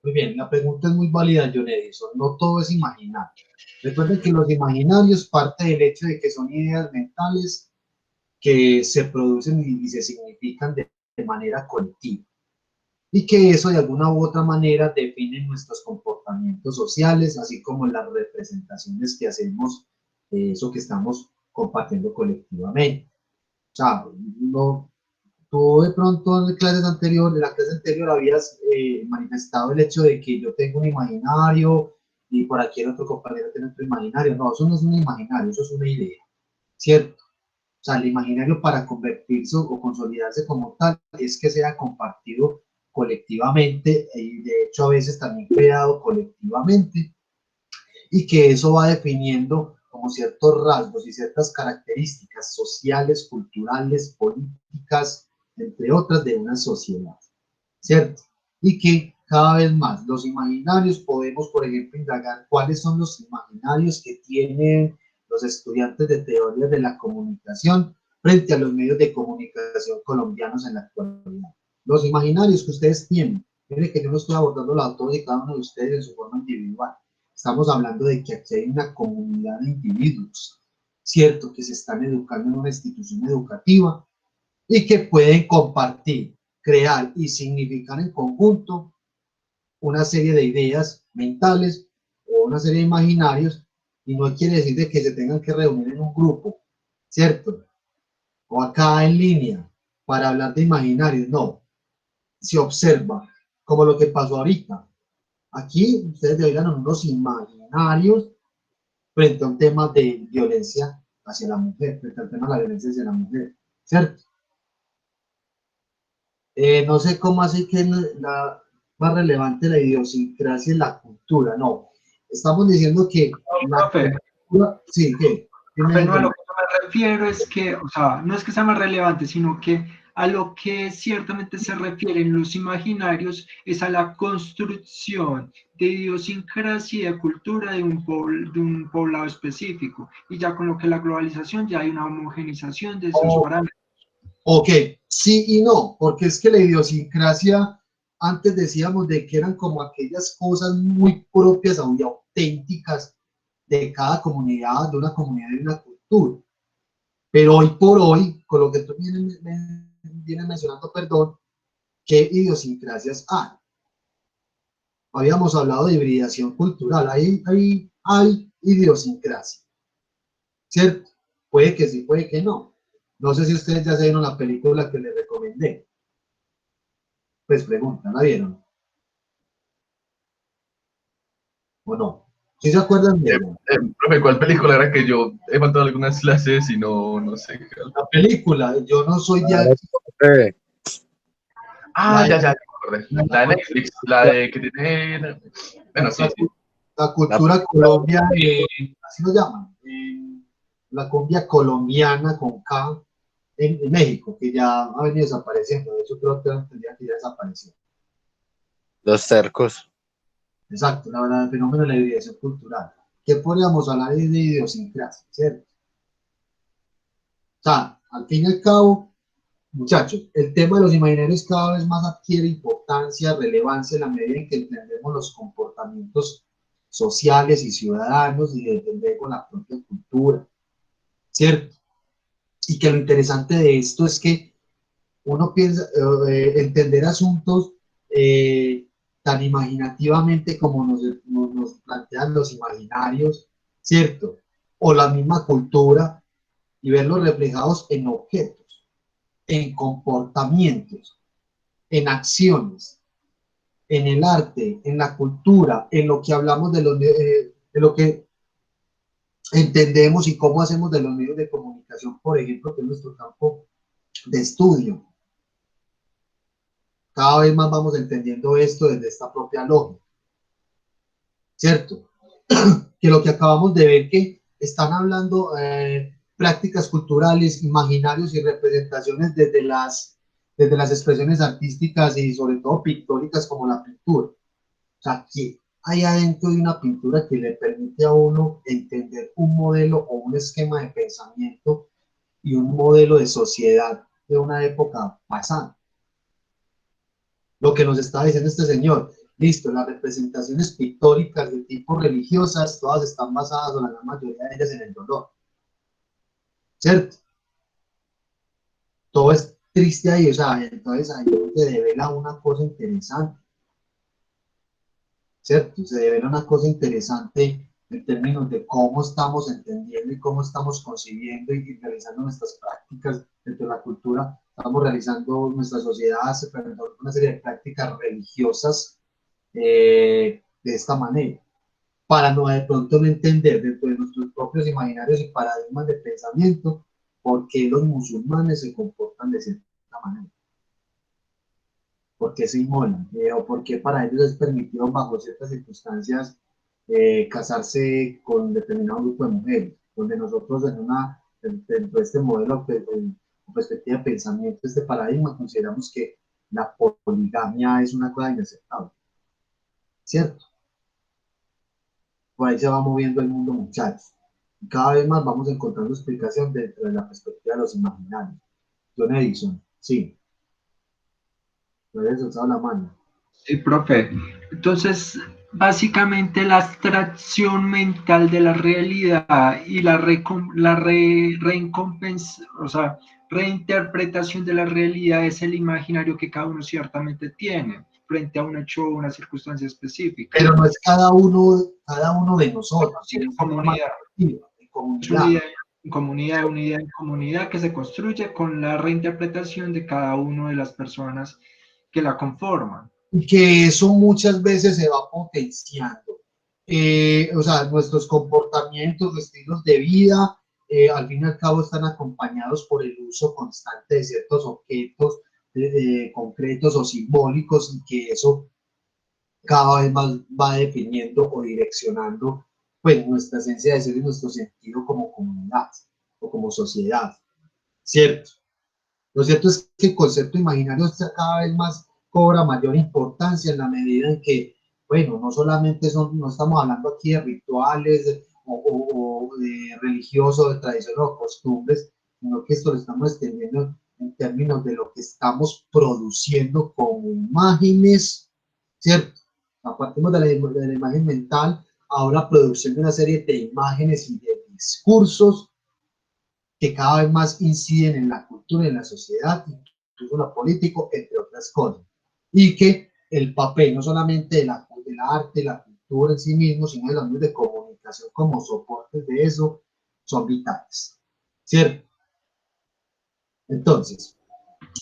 Muy bien, la pregunta es muy válida, John Edison. No todo es imaginario. Recuerden que los imaginarios parte del hecho de que son ideas mentales que se producen y se significan de manera colectiva. Y que eso de alguna u otra manera define nuestros comportamientos sociales, así como las representaciones que hacemos de eso que estamos compartiendo colectivamente. O sea, no, tú de pronto en la clase anterior habías manifestado el hecho de que yo tengo un imaginario y por aquí el otro compañero tiene otro imaginario. No, eso no es un imaginario, eso es una idea, ¿cierto? O sea, el imaginario para convertirse o consolidarse como tal es que sea compartido colectivamente y de hecho a veces también creado colectivamente y que eso va definiendo como ciertos rasgos y ciertas características sociales, culturales, políticas, entre otras, de una sociedad, ¿cierto? Y que cada vez más los imaginarios podemos, por ejemplo, indagar cuáles son los imaginarios que tienen los estudiantes de teoría de la comunicación frente a los medios de comunicación colombianos en la actualidad. Los imaginarios que ustedes tienen, miren que yo no estoy abordando la todos y cada uno de ustedes en su forma individual. Estamos hablando de que aquí hay una comunidad de individuos, ¿cierto? Que se están educando en una institución educativa y que pueden compartir, crear y significar en conjunto una serie de ideas mentales o una serie de imaginarios, y no quiere decir de que se tengan que reunir en un grupo, ¿cierto? O acá en línea para hablar de imaginarios, no. Se observa como lo que pasó ahorita. Aquí ustedes deberían unos imaginarios frente a un tema de violencia hacia la mujer, frente al tema de la violencia hacia la mujer, ¿cierto? No sé cómo así que la más relevante la idiosincrasia y la cultura, no. Estamos diciendo que la cultura, sí, ¿qué? Pero a lo que me refiero es que, o sea, no es que sea más relevante, sino que a lo que ciertamente se refieren los imaginarios es a la construcción de idiosincrasia y de cultura de un poblado específico. Y ya con lo que la globalización ya hay una homogenización de esos parámetros. Ok, sí y no, porque es que la idiosincrasia, antes decíamos de que eran como aquellas cosas muy propias y auténticas de cada comunidad, de una comunidad y una cultura. Pero hoy por hoy, con lo que tú vienes mencionando, perdón, ¿qué idiosincrasias hay? Habíamos hablado de hibridación cultural, hay idiosincrasia, ¿cierto? Puede que sí, puede que no. No sé si ustedes ya se vieron la película que les recomendé. Pues preguntan, ¿la vieron? ¿O no? ¿Sí se acuerdan de ella? Profe, ¿cuál película era que yo he faltado algunas clases y no sé? La película, yo no soy ya... Ya, la de Netflix, la de que tiene... Bueno, sí. La cultura Colombia, así lo llaman, la cumbia colombiana con K en México, que ya ha venido desapareciendo. De hecho, creo que tendría que ya desapareció. Los cercos. Exacto, la verdad, el fenómeno de la hibridación cultural. ¿Qué podríamos hablar de idiosincrasia, cierto? O sea, al fin y al cabo, muchachos, el tema de los imaginarios cada vez más adquiere importancia, relevancia en la medida en que entendemos los comportamientos sociales y ciudadanos y desde luego la propia cultura, ¿cierto? Y que lo interesante de esto es que uno piensa, entender asuntos tan imaginativamente como nos plantean los imaginarios, ¿cierto? O la misma cultura, y verlos reflejados en objetos, en comportamientos, en acciones, en el arte, en la cultura, en lo que hablamos de lo que entendemos y cómo hacemos de los medios de comunicación comunicación, por ejemplo, que es nuestro campo de estudio. Cada vez más vamos entendiendo esto desde esta propia lógica, ¿cierto? Que lo que acabamos de ver, que están hablando prácticas culturales, imaginarios y representaciones desde las expresiones artísticas y sobre todo pictóricas como la pintura. O sea, que hay adentro de una pintura que le permite a uno entender un modelo o un esquema de pensamiento y un modelo de sociedad de una época pasada. Lo que nos está diciendo este señor, listo, las representaciones pictóricas de tipo religiosas, todas están basadas, o la gran mayoría de ellas, en el dolor, ¿cierto? Todo es triste ahí, o sea, entonces ahí se devela una cosa interesante, ¿cierto? Se devela una cosa interesante en términos de cómo estamos entendiendo y cómo estamos concibiendo y realizando nuestras prácticas dentro de la cultura. Estamos realizando nuestra sociedad, una serie de prácticas religiosas de esta manera, para no de pronto no entender dentro de nuestros propios imaginarios y paradigmas de pensamiento por qué los musulmanes se comportan de cierta manera, por qué se inmolan, o por qué para ellos es permitido bajo ciertas circunstancias casarse con determinado grupo de mujeres, donde nosotros dentro de este modelo de perspectiva de pensamiento, este paradigma, consideramos que la poligamia es una cosa inaceptable, ¿cierto? Por ahí se va moviendo el mundo, muchachos. Y cada vez más vamos encontrando explicación dentro de la perspectiva de los imaginarios. John Edison, sí. Me había soltado la mano. Sí, profe. Entonces, básicamente la abstracción mental de la realidad y la o sea, reinterpretación de la realidad es el imaginario que cada uno ciertamente tiene frente a un hecho o una circunstancia específica. Pero no es cada uno de nosotros. Sí, en comunidad. Una idea en comunidad que se construye con la reinterpretación de cada una de las personas que la conforman. Y que eso muchas veces se va potenciando. O sea, nuestros comportamientos, estilos de vida, al fin y al cabo están acompañados por el uso constante de ciertos objetos concretos o simbólicos, y que eso cada vez más va definiendo o direccionando pues nuestra esencia de ser y nuestro sentido como comunidad o como sociedad, ¿cierto? Lo cierto es que el concepto imaginario cada vez más cobra mayor importancia en la medida en que, bueno, no solamente no estamos hablando aquí de rituales o de religiosos, de tradiciones o costumbres, sino que esto lo estamos extendiendo en términos de lo que estamos produciendo como imágenes, ¿cierto? Partimos de la imagen mental, ahora producción de una serie de imágenes y de discursos que cada vez más inciden en la cultura, en la sociedad, incluso lo político, entre otras cosas. Y que el papel no solamente del arte, la cultura en sí mismo, sino de los medios de comunicación como soportes de eso, son vitales, ¿cierto? Entonces,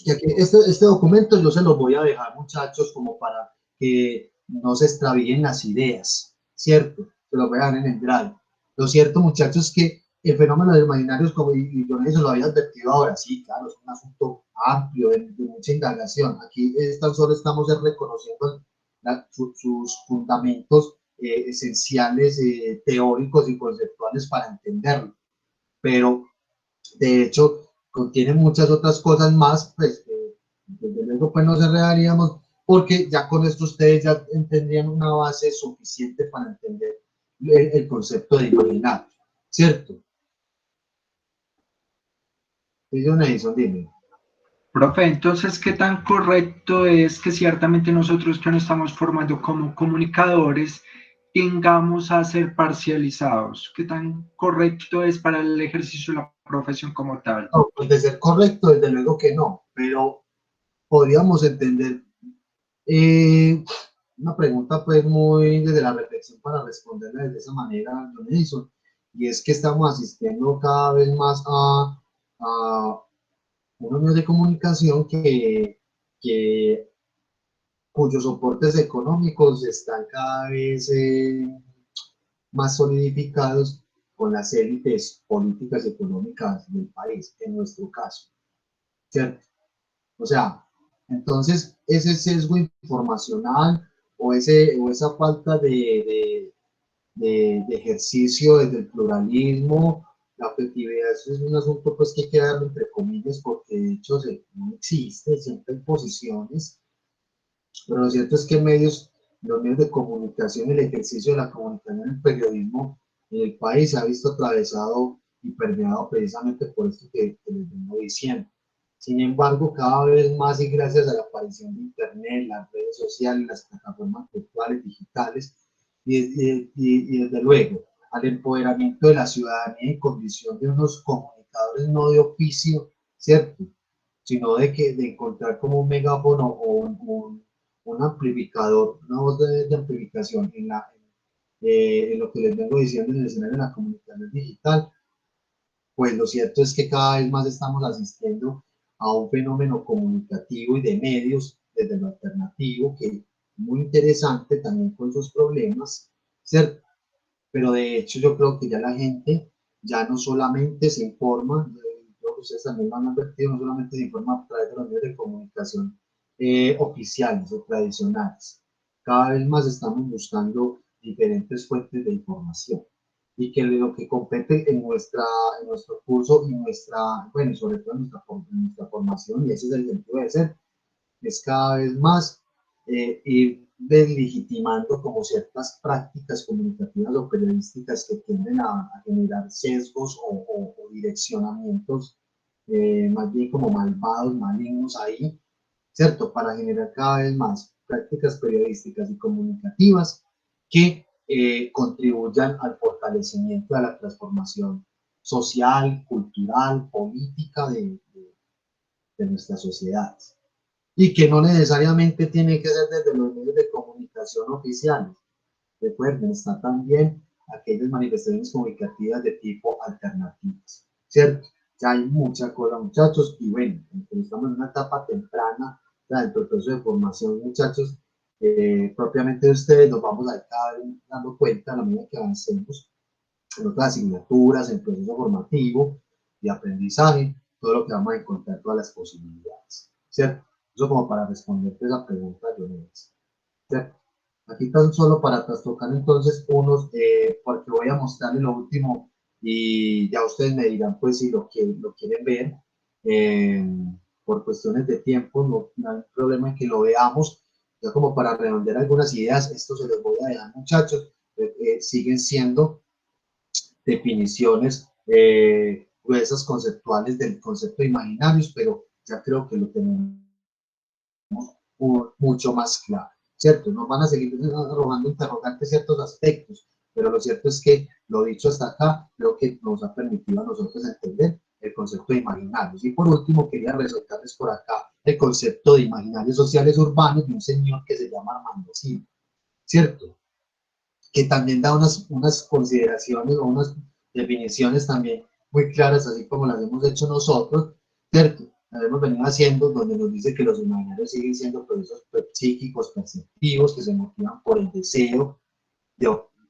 ya que este documento yo se lo voy a dejar, muchachos, como para que no se extravíen las ideas, ¿cierto? Se lo voy a dejar en el drive. Lo cierto, muchachos, es que el fenómeno de los imaginarios, como yo se lo había advertido ahora, sí, claro, es un asunto amplio, de mucha indagación. Aquí tan solo estamos reconociendo sus fundamentos esenciales, teóricos y conceptuales para entenderlo. Pero, de hecho, contiene muchas otras cosas más, pues, desde luego, pues no cerraríamos, porque ya con esto ustedes ya tendrían una base suficiente para entender el concepto de imaginar, ¿cierto? Sí, John Edison, dime. Profe, entonces, ¿qué tan correcto es que ciertamente nosotros que nos estamos formando como comunicadores tengamos a ser parcializados? ¿Qué tan correcto es para el ejercicio de la profesión como tal? No, pues de ser correcto, desde luego que no, pero podríamos entender una pregunta pues muy desde la reflexión para responderla de esa manera, John Edison, y es que estamos asistiendo cada vez más a unos medios de comunicación cuyos soportes económicos están cada vez más solidificados con las élites políticas y económicas del país, en nuestro caso, ¿cierto? O sea, entonces ese sesgo informacional o esa falta de ejercicio desde el pluralismo, la objetividad, eso es un asunto pues que hay que darlo entre comillas porque de hecho no existe, siempre hay posiciones, pero lo cierto es que los medios de comunicación, el ejercicio de la comunicación, el periodismo en el país se ha visto atravesado y permeado precisamente por esto que les vengo diciendo. Sin embargo, cada vez más y gracias a la aparición de Internet, las redes sociales, las plataformas virtuales, digitales, y desde luego al empoderamiento de la ciudadanía en condición de unos comunicadores no de oficio, ¿cierto? Sino de encontrar como un megáfono o un amplificador, una voz de amplificación en lo que les vengo diciendo en el escenario de la comunicación digital, pues lo cierto es que cada vez más estamos asistiendo a un fenómeno comunicativo y de medios desde lo alternativo, que es muy interesante también con sus problemas, ¿cierto? Pero de hecho yo creo que ya la gente ya no solamente se informa, creo que ustedes también lo han advertido, no solamente se informa a través de los medios de comunicación oficiales o tradicionales. Cada vez más estamos buscando diferentes fuentes de información y que lo que compete en nuestro curso y bueno, sobre todo en nuestra formación, y ese es el sentido de ser, es cada vez más ir deslegitimando como ciertas prácticas comunicativas o periodísticas que tienden a generar sesgos o direccionamientos más bien como malvados, malignos ahí, ¿cierto? Para generar cada vez más prácticas periodísticas y comunicativas que contribuyan al fortalecimiento de la transformación social, cultural, política de nuestras sociedades. Y que no necesariamente tiene que ser desde los medios de comunicación oficiales. Recuerden, están también aquellas manifestaciones comunicativas de tipo alternativas, ¿cierto? Ya hay mucha cosa, muchachos, y bueno, estamos en una etapa temprana dentro del proceso de formación, muchachos, propiamente de ustedes nos vamos a ir cada vez dando cuenta a la medida que avancemos en otras asignaturas, en el proceso formativo y aprendizaje, todo lo que vamos a encontrar, todas las posibilidades, ¿cierto? Eso como para responderte esa pregunta, Jones, ¿cierto? Aquí tan solo para trastocar entonces unos, porque voy a mostrarles lo último y ya ustedes me dirán pues si lo quieren ver. Por cuestiones de tiempo no hay problema en que lo veamos. Ya como para redondear algunas ideas, esto se los voy a dejar, muchachos. Siguen siendo definiciones gruesas conceptuales del concepto de imaginarios, pero ya creo que lo tenemos mucho más claro, ¿cierto? Nos van a seguir arrojando interrogantes ciertos aspectos, pero lo cierto es que lo dicho hasta acá creo que nos ha permitido a nosotros entender el concepto de imaginarios. Y por último quería resaltarles por acá el concepto de imaginarios sociales urbanos de un señor que se llama Armando Silva, ¿cierto? Que también da unas consideraciones o unas definiciones también muy claras, así como las hemos hecho nosotros, ¿cierto? Las hemos venido haciendo, donde nos dice que los imaginarios siguen siendo procesos psíquicos, perceptivos, que se motivan por el deseo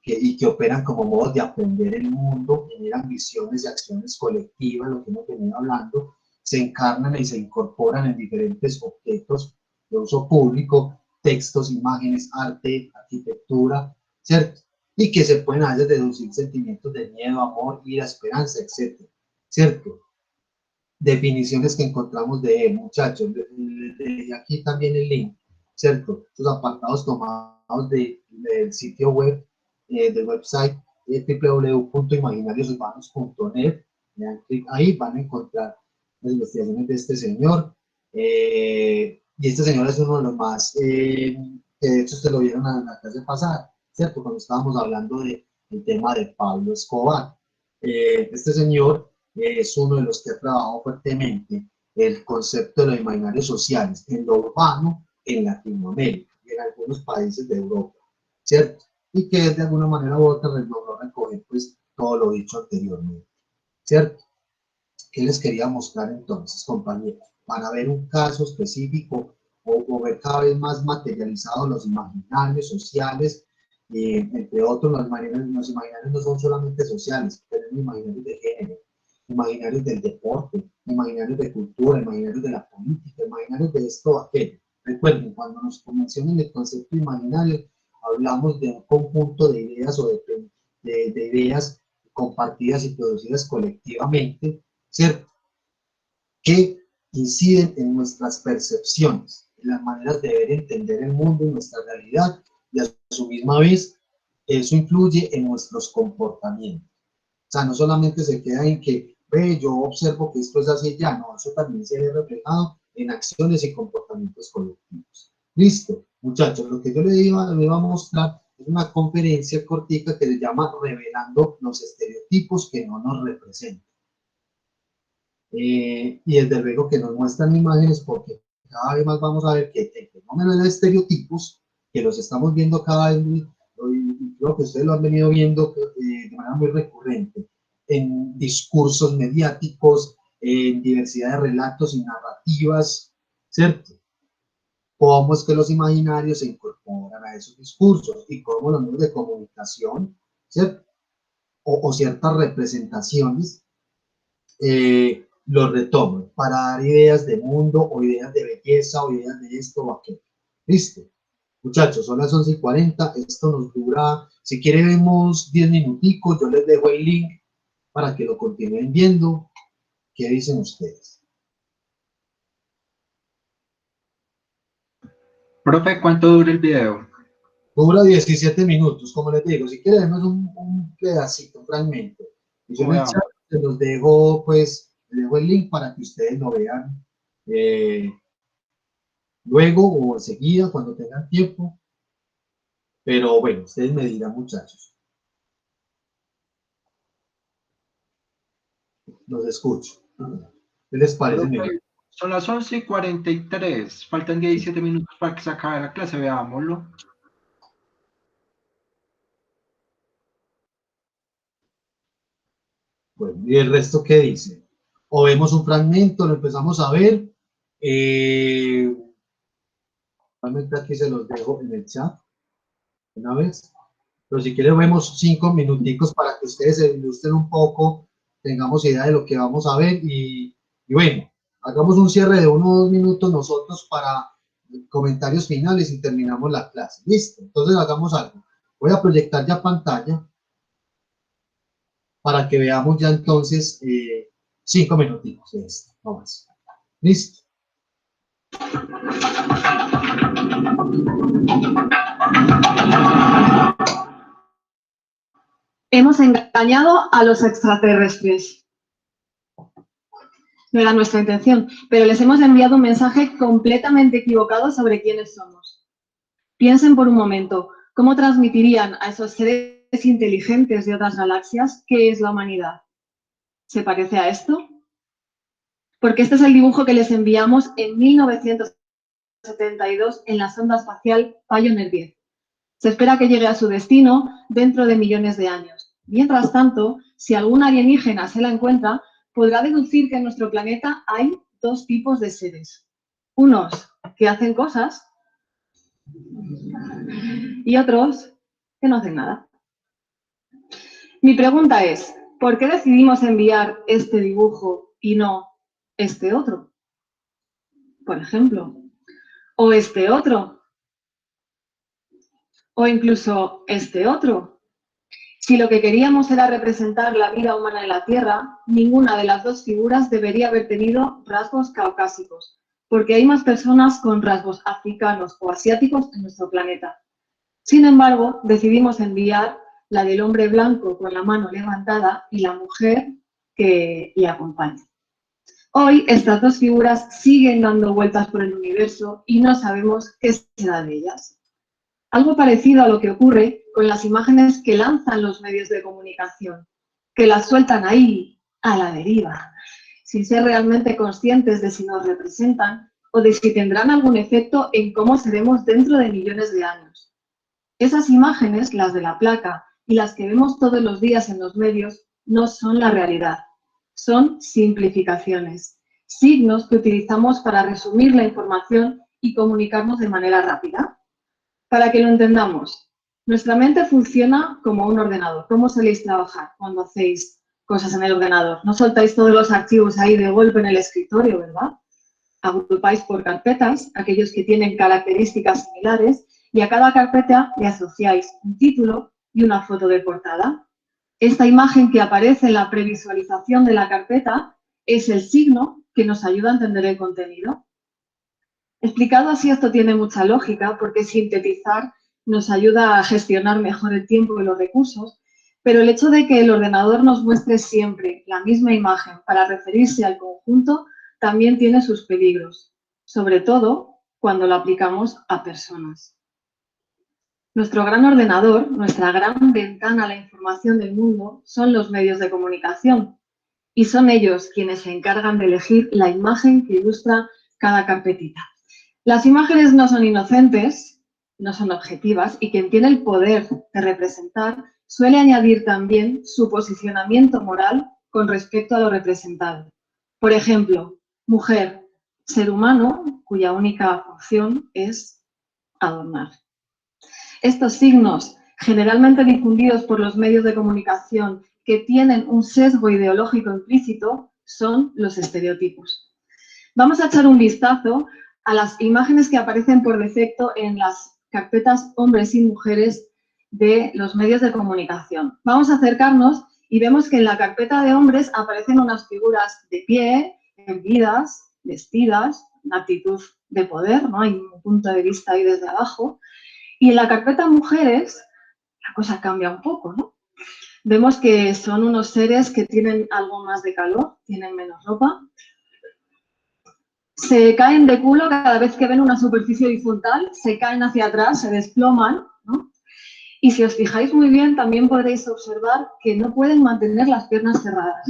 y que operan como modos de aprender el mundo, generan visiones y acciones colectivas, lo que hemos venido hablando, se encarnan y se incorporan en diferentes objetos de uso público, textos, imágenes, arte, arquitectura, ¿cierto? Y que se pueden a veces deducir sentimientos de miedo, amor, ira, esperanza, etc. ¿Cierto? Definiciones que encontramos de él, muchachos. De aquí también el link, ¿cierto? Estos apartados tomados del sitio web, del website www.imaginariosurbanos.net. Ahí van a encontrar las investigaciones de este señor. Y este señor es uno de los más, que de hecho ustedes lo vieron en la clase pasada, ¿cierto? Cuando estábamos hablando del tema de Pablo Escobar. Este señor es uno de los que ha trabajado fuertemente el concepto de los imaginarios sociales en lo urbano en Latinoamérica y en algunos países de Europa, ¿cierto? Y que de alguna manera u otra logró recoger pues todo lo dicho anteriormente, ¿cierto? ¿Qué les quería mostrar entonces, compañeros? Para ver un caso específico o ver cada vez más materializados los imaginarios sociales entre otros, los imaginarios no son solamente sociales, tenemos imaginarios de género, imaginarios del deporte, imaginarios de cultura, imaginarios de la política, imaginarios de esto o aquello. Recuerden, cuando nos mencionan el concepto imaginario, hablamos de un conjunto de ideas o de ideas compartidas y producidas colectivamente, ¿cierto? Que inciden en nuestras percepciones, en las maneras de ver y entender el mundo y nuestra realidad, y a su misma vez, eso influye en nuestros comportamientos. O sea, no solamente se queda en que, ve, yo observo que esto es así ya, no, eso también se ve reflejado en acciones y comportamientos colectivos. Listo, muchachos, lo que yo le iba a mostrar es una conferencia cortica que se llama Revelando los estereotipos que no nos representan. Y desde luego que nos muestran imágenes, porque cada vez más vamos a ver que el fenómeno de los estereotipos, que los estamos viendo cada vez, y creo que ustedes lo han venido viendo de manera muy recurrente, en discursos mediáticos, en diversidad de relatos y narrativas, ¿cierto? Cómo es que los imaginarios se incorporan a esos discursos y cómo los medios de comunicación, ¿cierto? O ciertas representaciones los retoman para dar ideas de mundo o ideas de belleza o ideas de esto o aquello. ¿Listo? Muchachos, son las 11:40, esto nos dura, si quieren vemos 10 minuticos, yo les dejo el link para que lo continúen viendo. ¿Qué dicen ustedes? Profe, ¿cuánto dura el video? Dura 17 minutos, como les digo, si quieren vemos un pedacito, un fragmento. Y yo en el chat se los dejo, pues, les dejo el link para que ustedes lo vean luego o enseguida, cuando tengan tiempo. Pero bueno, ustedes me dirán, muchachos. Los escucho. ¿Qué les parece? Son las 11:43. Faltan 17 minutos para que se acabe la clase. Veámoslo. Bueno, ¿y el resto qué dice? O vemos un fragmento, lo empezamos a ver. Realmente aquí se los dejo en el chat. Una vez. Pero si quieren vemos 5 minuticos para que ustedes se ilustren un poco, tengamos idea de lo que vamos a ver y bueno, hagamos un cierre de 1 o 2 minutos nosotros para comentarios finales y terminamos la clase. Listo, entonces hagamos algo. Voy a proyectar ya pantalla para que veamos ya entonces 5 minutitos de esto. Vamos. Listo. Hemos engañado a los extraterrestres. No era nuestra intención, pero les hemos enviado un mensaje completamente equivocado sobre quiénes somos. Piensen por un momento, ¿cómo transmitirían a esos seres inteligentes de otras galaxias qué es la humanidad? ¿Se parece a esto? Porque este es el dibujo que les enviamos en 1972 en la sonda espacial Pioneer 10. Se espera que llegue a su destino dentro de millones de años. Mientras tanto, si algún alienígena se la encuentra, podrá deducir que en nuestro planeta hay 2 tipos de seres. Unos que hacen cosas y otros que no hacen nada. Mi pregunta es, ¿por qué decidimos enviar este dibujo y no este otro? Por ejemplo, o este otro. O incluso este otro. Si lo que queríamos era representar la vida humana en la Tierra, ninguna de las 2 figuras debería haber tenido rasgos caucásicos, porque hay más personas con rasgos africanos o asiáticos en nuestro planeta. Sin embargo, decidimos enviar la del hombre blanco con la mano levantada y la mujer que le acompaña. Hoy estas 2 figuras siguen dando vueltas por el universo y no sabemos qué será de ellas. Algo parecido a lo que ocurre con las imágenes que lanzan los medios de comunicación, que las sueltan ahí, a la deriva, sin ser realmente conscientes de si nos representan o de si tendrán algún efecto en cómo seremos dentro de millones de años. Esas imágenes, las de la placa y las que vemos todos los días en los medios, no son la realidad. Son simplificaciones, signos que utilizamos para resumir la información y comunicarnos de manera rápida. Para que lo entendamos, Nuestra mente funciona como un ordenador. ¿Cómo soléis trabajar cuando hacéis cosas en el ordenador? No soltáis todos los archivos ahí de golpe en el escritorio, ¿verdad? Agrupáis por carpetas aquellos que tienen características similares y a cada carpeta le asociáis un título y una foto de portada. Esta imagen que aparece en la previsualización de la carpeta es el signo que nos ayuda a entender el contenido. Explicado así, esto tiene mucha lógica porque sintetizar nos ayuda a gestionar mejor el tiempo y los recursos, pero el hecho de que el ordenador nos muestre siempre la misma imagen para referirse al conjunto también tiene sus peligros, sobre todo cuando lo aplicamos a personas. Nuestro gran ordenador, nuestra gran ventana a la información del mundo, son los medios de comunicación y son ellos quienes se encargan de elegir la imagen que ilustra cada carpetita. Las imágenes no son inocentes, no son objetivas y quien tiene el poder de representar suele añadir también su posicionamiento moral con respecto a lo representado. Por ejemplo, mujer, ser humano cuya única función es adornar. Estos signos, generalmente difundidos por los medios de comunicación que tienen un sesgo ideológico implícito, son los estereotipos. Vamos a echar un vistazo a las imágenes que aparecen por defecto en las carpetas hombres y mujeres de los medios de comunicación. Vamos a acercarnos y vemos que en la carpeta de hombres aparecen unas figuras de pie, erguidas, vestidas, una actitud de poder, ¿no? Hay un punto de vista ahí desde abajo. Y en la carpeta mujeres, la cosa cambia un poco, ¿no? Vemos que son unos seres que tienen algo más de calor, tienen menos ropa. Se caen de culo cada vez que ven una superficie horizontal, se caen hacia atrás, se desploman, ¿no? Y si os fijáis muy bien, también podréis observar que no pueden mantener las piernas cerradas.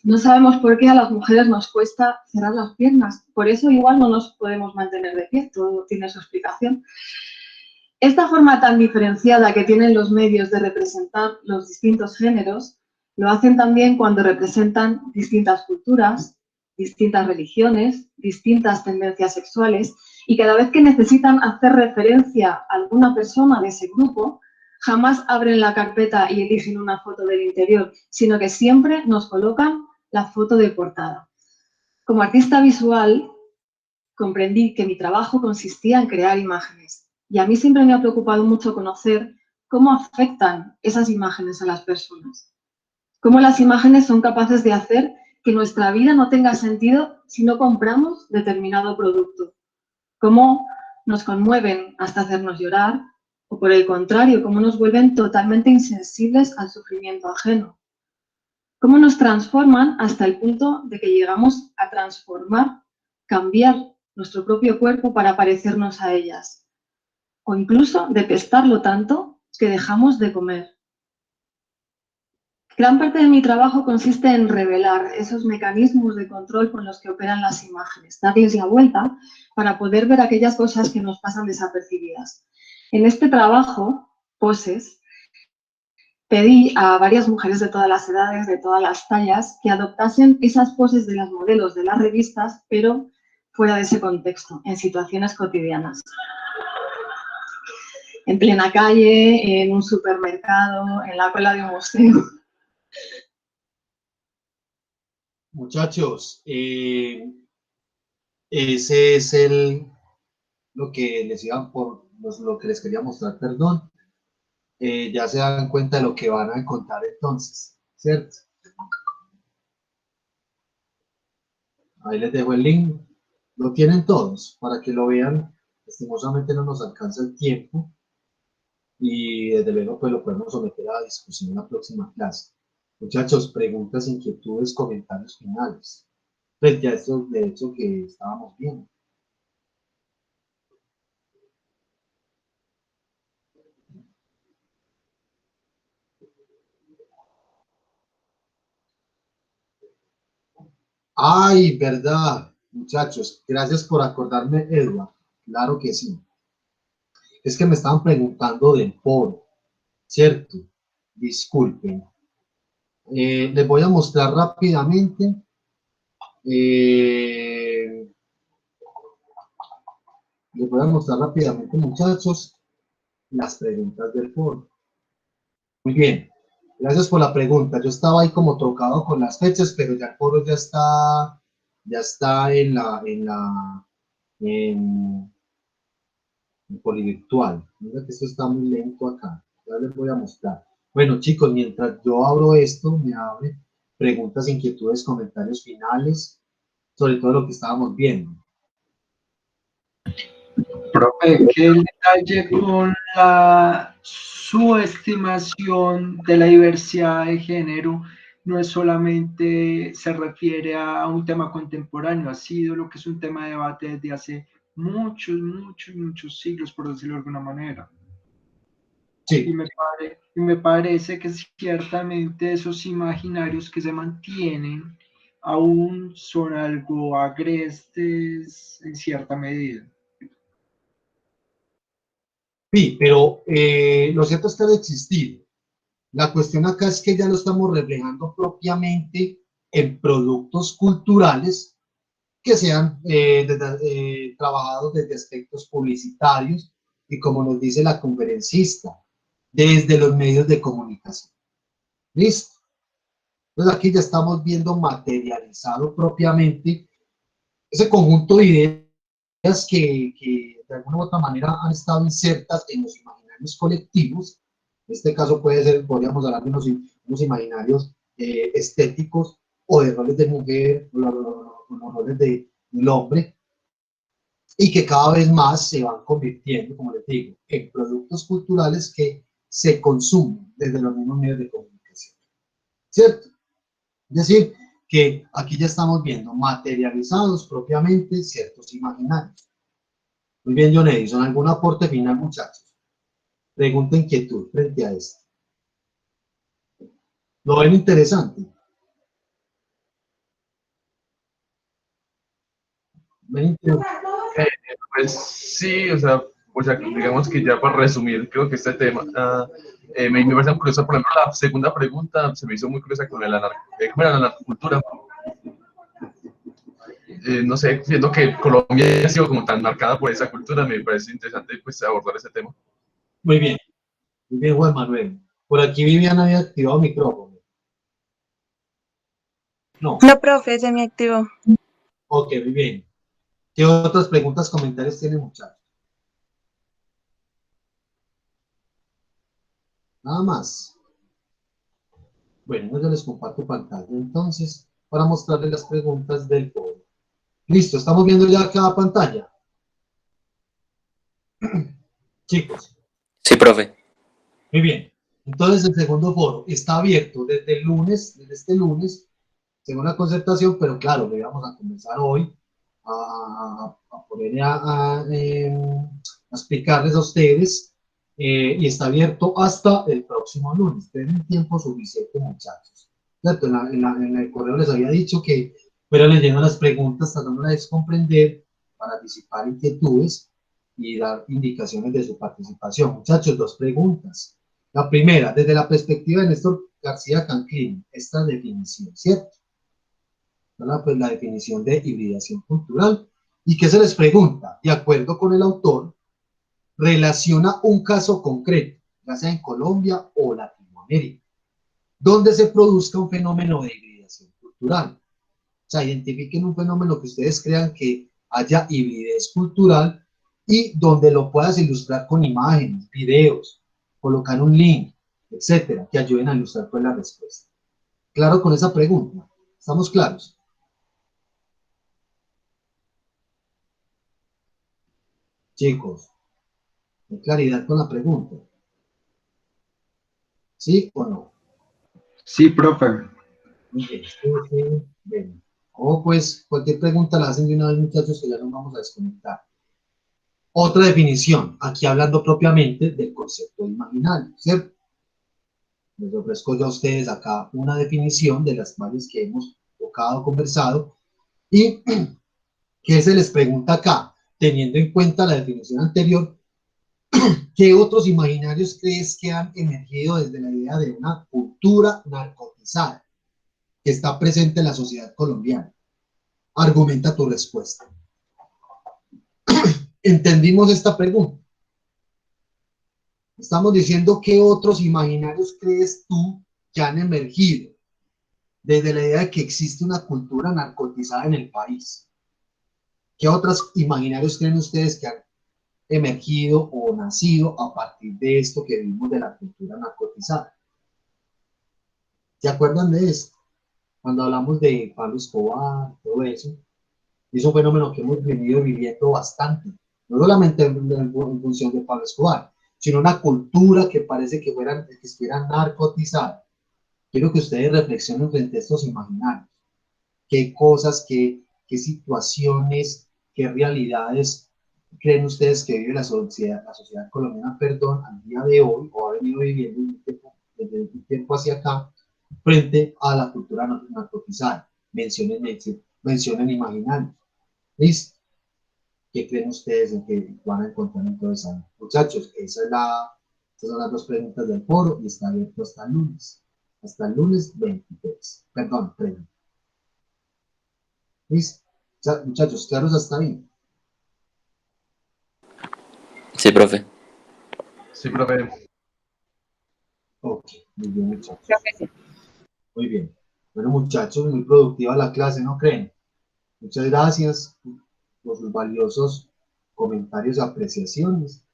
No sabemos por qué a las mujeres nos cuesta cerrar las piernas. Por eso igual no nos podemos mantener de pie, todo tiene su explicación. Esta forma tan diferenciada que tienen los medios de representar los distintos géneros, lo hacen también cuando representan distintas culturas, distintas religiones, distintas tendencias sexuales, y cada vez que necesitan hacer referencia a alguna persona de ese grupo, jamás abren la carpeta y eligen una foto del interior, sino que siempre nos colocan la foto de portada. Como artista visual, comprendí que mi trabajo consistía en crear imágenes, y a mí siempre me ha preocupado mucho conocer cómo afectan esas imágenes a las personas. Cómo las imágenes son capaces de hacer que nuestra vida no tenga sentido si no compramos determinado producto. Cómo nos conmueven hasta hacernos llorar, o por el contrario, cómo nos vuelven totalmente insensibles al sufrimiento ajeno. Cómo nos transforman hasta el punto de que llegamos a transformar, cambiar nuestro propio cuerpo para parecernos a ellas. O incluso detestarlo tanto que dejamos de comer. Gran parte de mi trabajo consiste en revelar esos mecanismos de control con los que operan las imágenes, darles la vuelta para poder ver aquellas cosas que nos pasan desapercibidas. En este trabajo, Poses, pedí a varias mujeres de todas las edades, de todas las tallas, que adoptasen esas poses de las modelos de las revistas, pero fuera de ese contexto, en situaciones cotidianas. En plena calle, en un supermercado, en la cola de un museo. Muchachos, ese es lo que les lo que les quería mostrar, perdón. Ya se dan cuenta de lo que van a encontrar entonces, ¿cierto? Ahí les dejo el link. Lo tienen todos para que lo vean. Lastimosamente no nos alcanza el tiempo y desde luego pues lo podemos someter a discusión en la próxima clase. Muchachos, preguntas, inquietudes, comentarios finales. Pues ya esto de hecho que estábamos viendo. Ay, verdad, muchachos, gracias por acordarme, Edward. Claro que sí. Es que me estaban preguntando del foro, ¿cierto? Disculpen. Les voy a mostrar rápidamente. Les voy a mostrar rápidamente, muchachos, las preguntas del foro. Muy bien, gracias por la pregunta. Yo estaba ahí como trocado con las fechas, pero ya el foro ya está en polivirtual. Mira que esto está muy lento acá. Ya les voy a mostrar. Bueno, chicos, mientras yo abro esto, me abre preguntas, inquietudes, comentarios finales, sobre todo lo que estábamos viendo. Profe, ¿qué detalle con la subestimación de la diversidad de género? No es solamente, se refiere a un tema contemporáneo, ha sido lo que es un tema de debate desde hace muchos siglos, por decirlo de alguna manera. Sí. Y me parece que ciertamente esos imaginarios que se mantienen aún son algo agrestes en cierta medida. Sí, pero lo cierto es que debe existir. La cuestión acá es que ya lo estamos reflejando propiamente en productos culturales que sean trabajados desde aspectos publicitarios y, como nos dice la conferencista, desde los medios de comunicación. ¿Listo? Entonces aquí ya estamos viendo materializado propiamente ese conjunto de ideas que de alguna u otra manera han estado insertas en los imaginarios colectivos. En este caso podríamos hablar de unos imaginarios estéticos o de roles de mujer, o los roles del hombre, y que cada vez más se van convirtiendo, como les digo, en productos culturales que se consumen desde los mismos medios de comunicación. ¿Cierto? Es decir, que aquí ya estamos viendo materializados propiamente ciertos imaginarios. Muy bien, John Edison, ¿algún aporte final, muchachos? Pregunta, inquietud frente a esto. ¿Lo ven interesante? Pues sí, o sea, digamos que ya para resumir, creo que este tema me parece curioso. Por ejemplo, la segunda pregunta se me hizo muy curiosa con la narcocultura. No sé, siendo que Colombia ha sido como tan marcada por esa cultura, me parece interesante pues abordar ese tema. Muy bien, Juan Manuel. Por aquí Viviana había activado micrófono. No. No, profe, se me activó. Ok, muy bien. ¿Qué otras preguntas, comentarios tienen, muchachos? Nada más. Bueno, yo les comparto pantalla entonces para mostrarles las preguntas del foro. Listo, estamos viendo ya cada pantalla. Chicos. Sí, profe. Muy bien. Entonces el segundo foro está abierto desde este lunes, según la concertación, pero claro, le vamos a comenzar hoy a poner a explicarles a ustedes y está abierto hasta el próximo lunes. Tienen tiempo suficiente, muchachos. ¿Cierto? En el correo les había dicho que fueran leyendo las preguntas, tratando de comprender para disipar inquietudes y dar indicaciones de su participación. Muchachos, dos preguntas. La primera, desde la perspectiva de Néstor García Canclini, esta definición, ¿cierto? Pues la definición de hibridación cultural. ¿Y qué se les pregunta? De acuerdo con el autor, relaciona un caso concreto, ya sea en Colombia o Latinoamérica, donde se produzca un fenómeno de hibridación cultural. O sea, identifiquen un fenómeno que ustedes crean que haya hibridez cultural y donde lo puedas ilustrar con imágenes, videos, colocar un link, etcétera, que ayuden a ilustrar pues la respuesta. ¿Claro con esa pregunta? ¿Estamos claros? Chicos, ¿hay claridad con la pregunta? ¿Sí o no? Sí, profe. Muy bien, sí, bien. O pues cualquier pregunta la hacen de una vez, muchachos, que ya nos vamos a desconectar. Otra definición, aquí hablando propiamente del concepto de imaginario, ¿cierto? Les ofrezco yo a ustedes acá una definición de las varias que hemos tocado, conversado, y que se les pregunta acá, teniendo en cuenta la definición anterior, ¿qué otros imaginarios crees que han emergido desde la idea de una cultura narcotizada que está presente en la sociedad colombiana? Argumenta tu respuesta. ¿Entendimos esta pregunta? Estamos diciendo qué otros imaginarios crees tú que han emergido desde la idea de que existe una cultura narcotizada en el país. ¿Qué otros imaginarios creen ustedes que han emergido o nacido a partir de esto que vimos de la cultura narcotizada? ¿Se acuerdan de esto? Cuando hablamos de Pablo Escobar, todo eso, es un fenómeno que hemos venido viviendo bastante, no solamente en función de Pablo Escobar, sino una cultura que parece que estuviera narcotizada. Quiero que ustedes reflexionen frente a estos imaginarios. ¿Qué cosas, qué situaciones, qué realidades creen ustedes que vive la sociedad colombiana, perdón, al día de hoy, o ha venido viviendo desde un tiempo hacia acá, frente a la cultura narcotizada? Mencionen imaginarios. ¿Listo? ¿Qué creen ustedes en que van a encontrar en todo eso? Muchachos, esas son las dos preguntas del foro y está abierto hasta el lunes. Hasta el lunes 23. Perdón, 30. ¿Listo? Muchachos, ¿claros hasta ahí? Sí, profe. Sí, profe. Ok, muy bien, muchachos. Muy bien. Bueno, muchachos, muy productiva la clase, ¿no creen? Muchas gracias por sus valiosos comentarios y apreciaciones.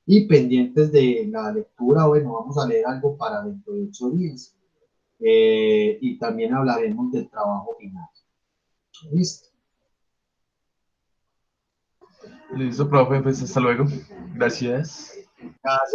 Y pendientes de la lectura, bueno, vamos a leer algo para dentro de 8 días. Y también hablaremos del trabajo final. ¿Listo? Listo, profe, pues hasta luego. Gracias. Gracias.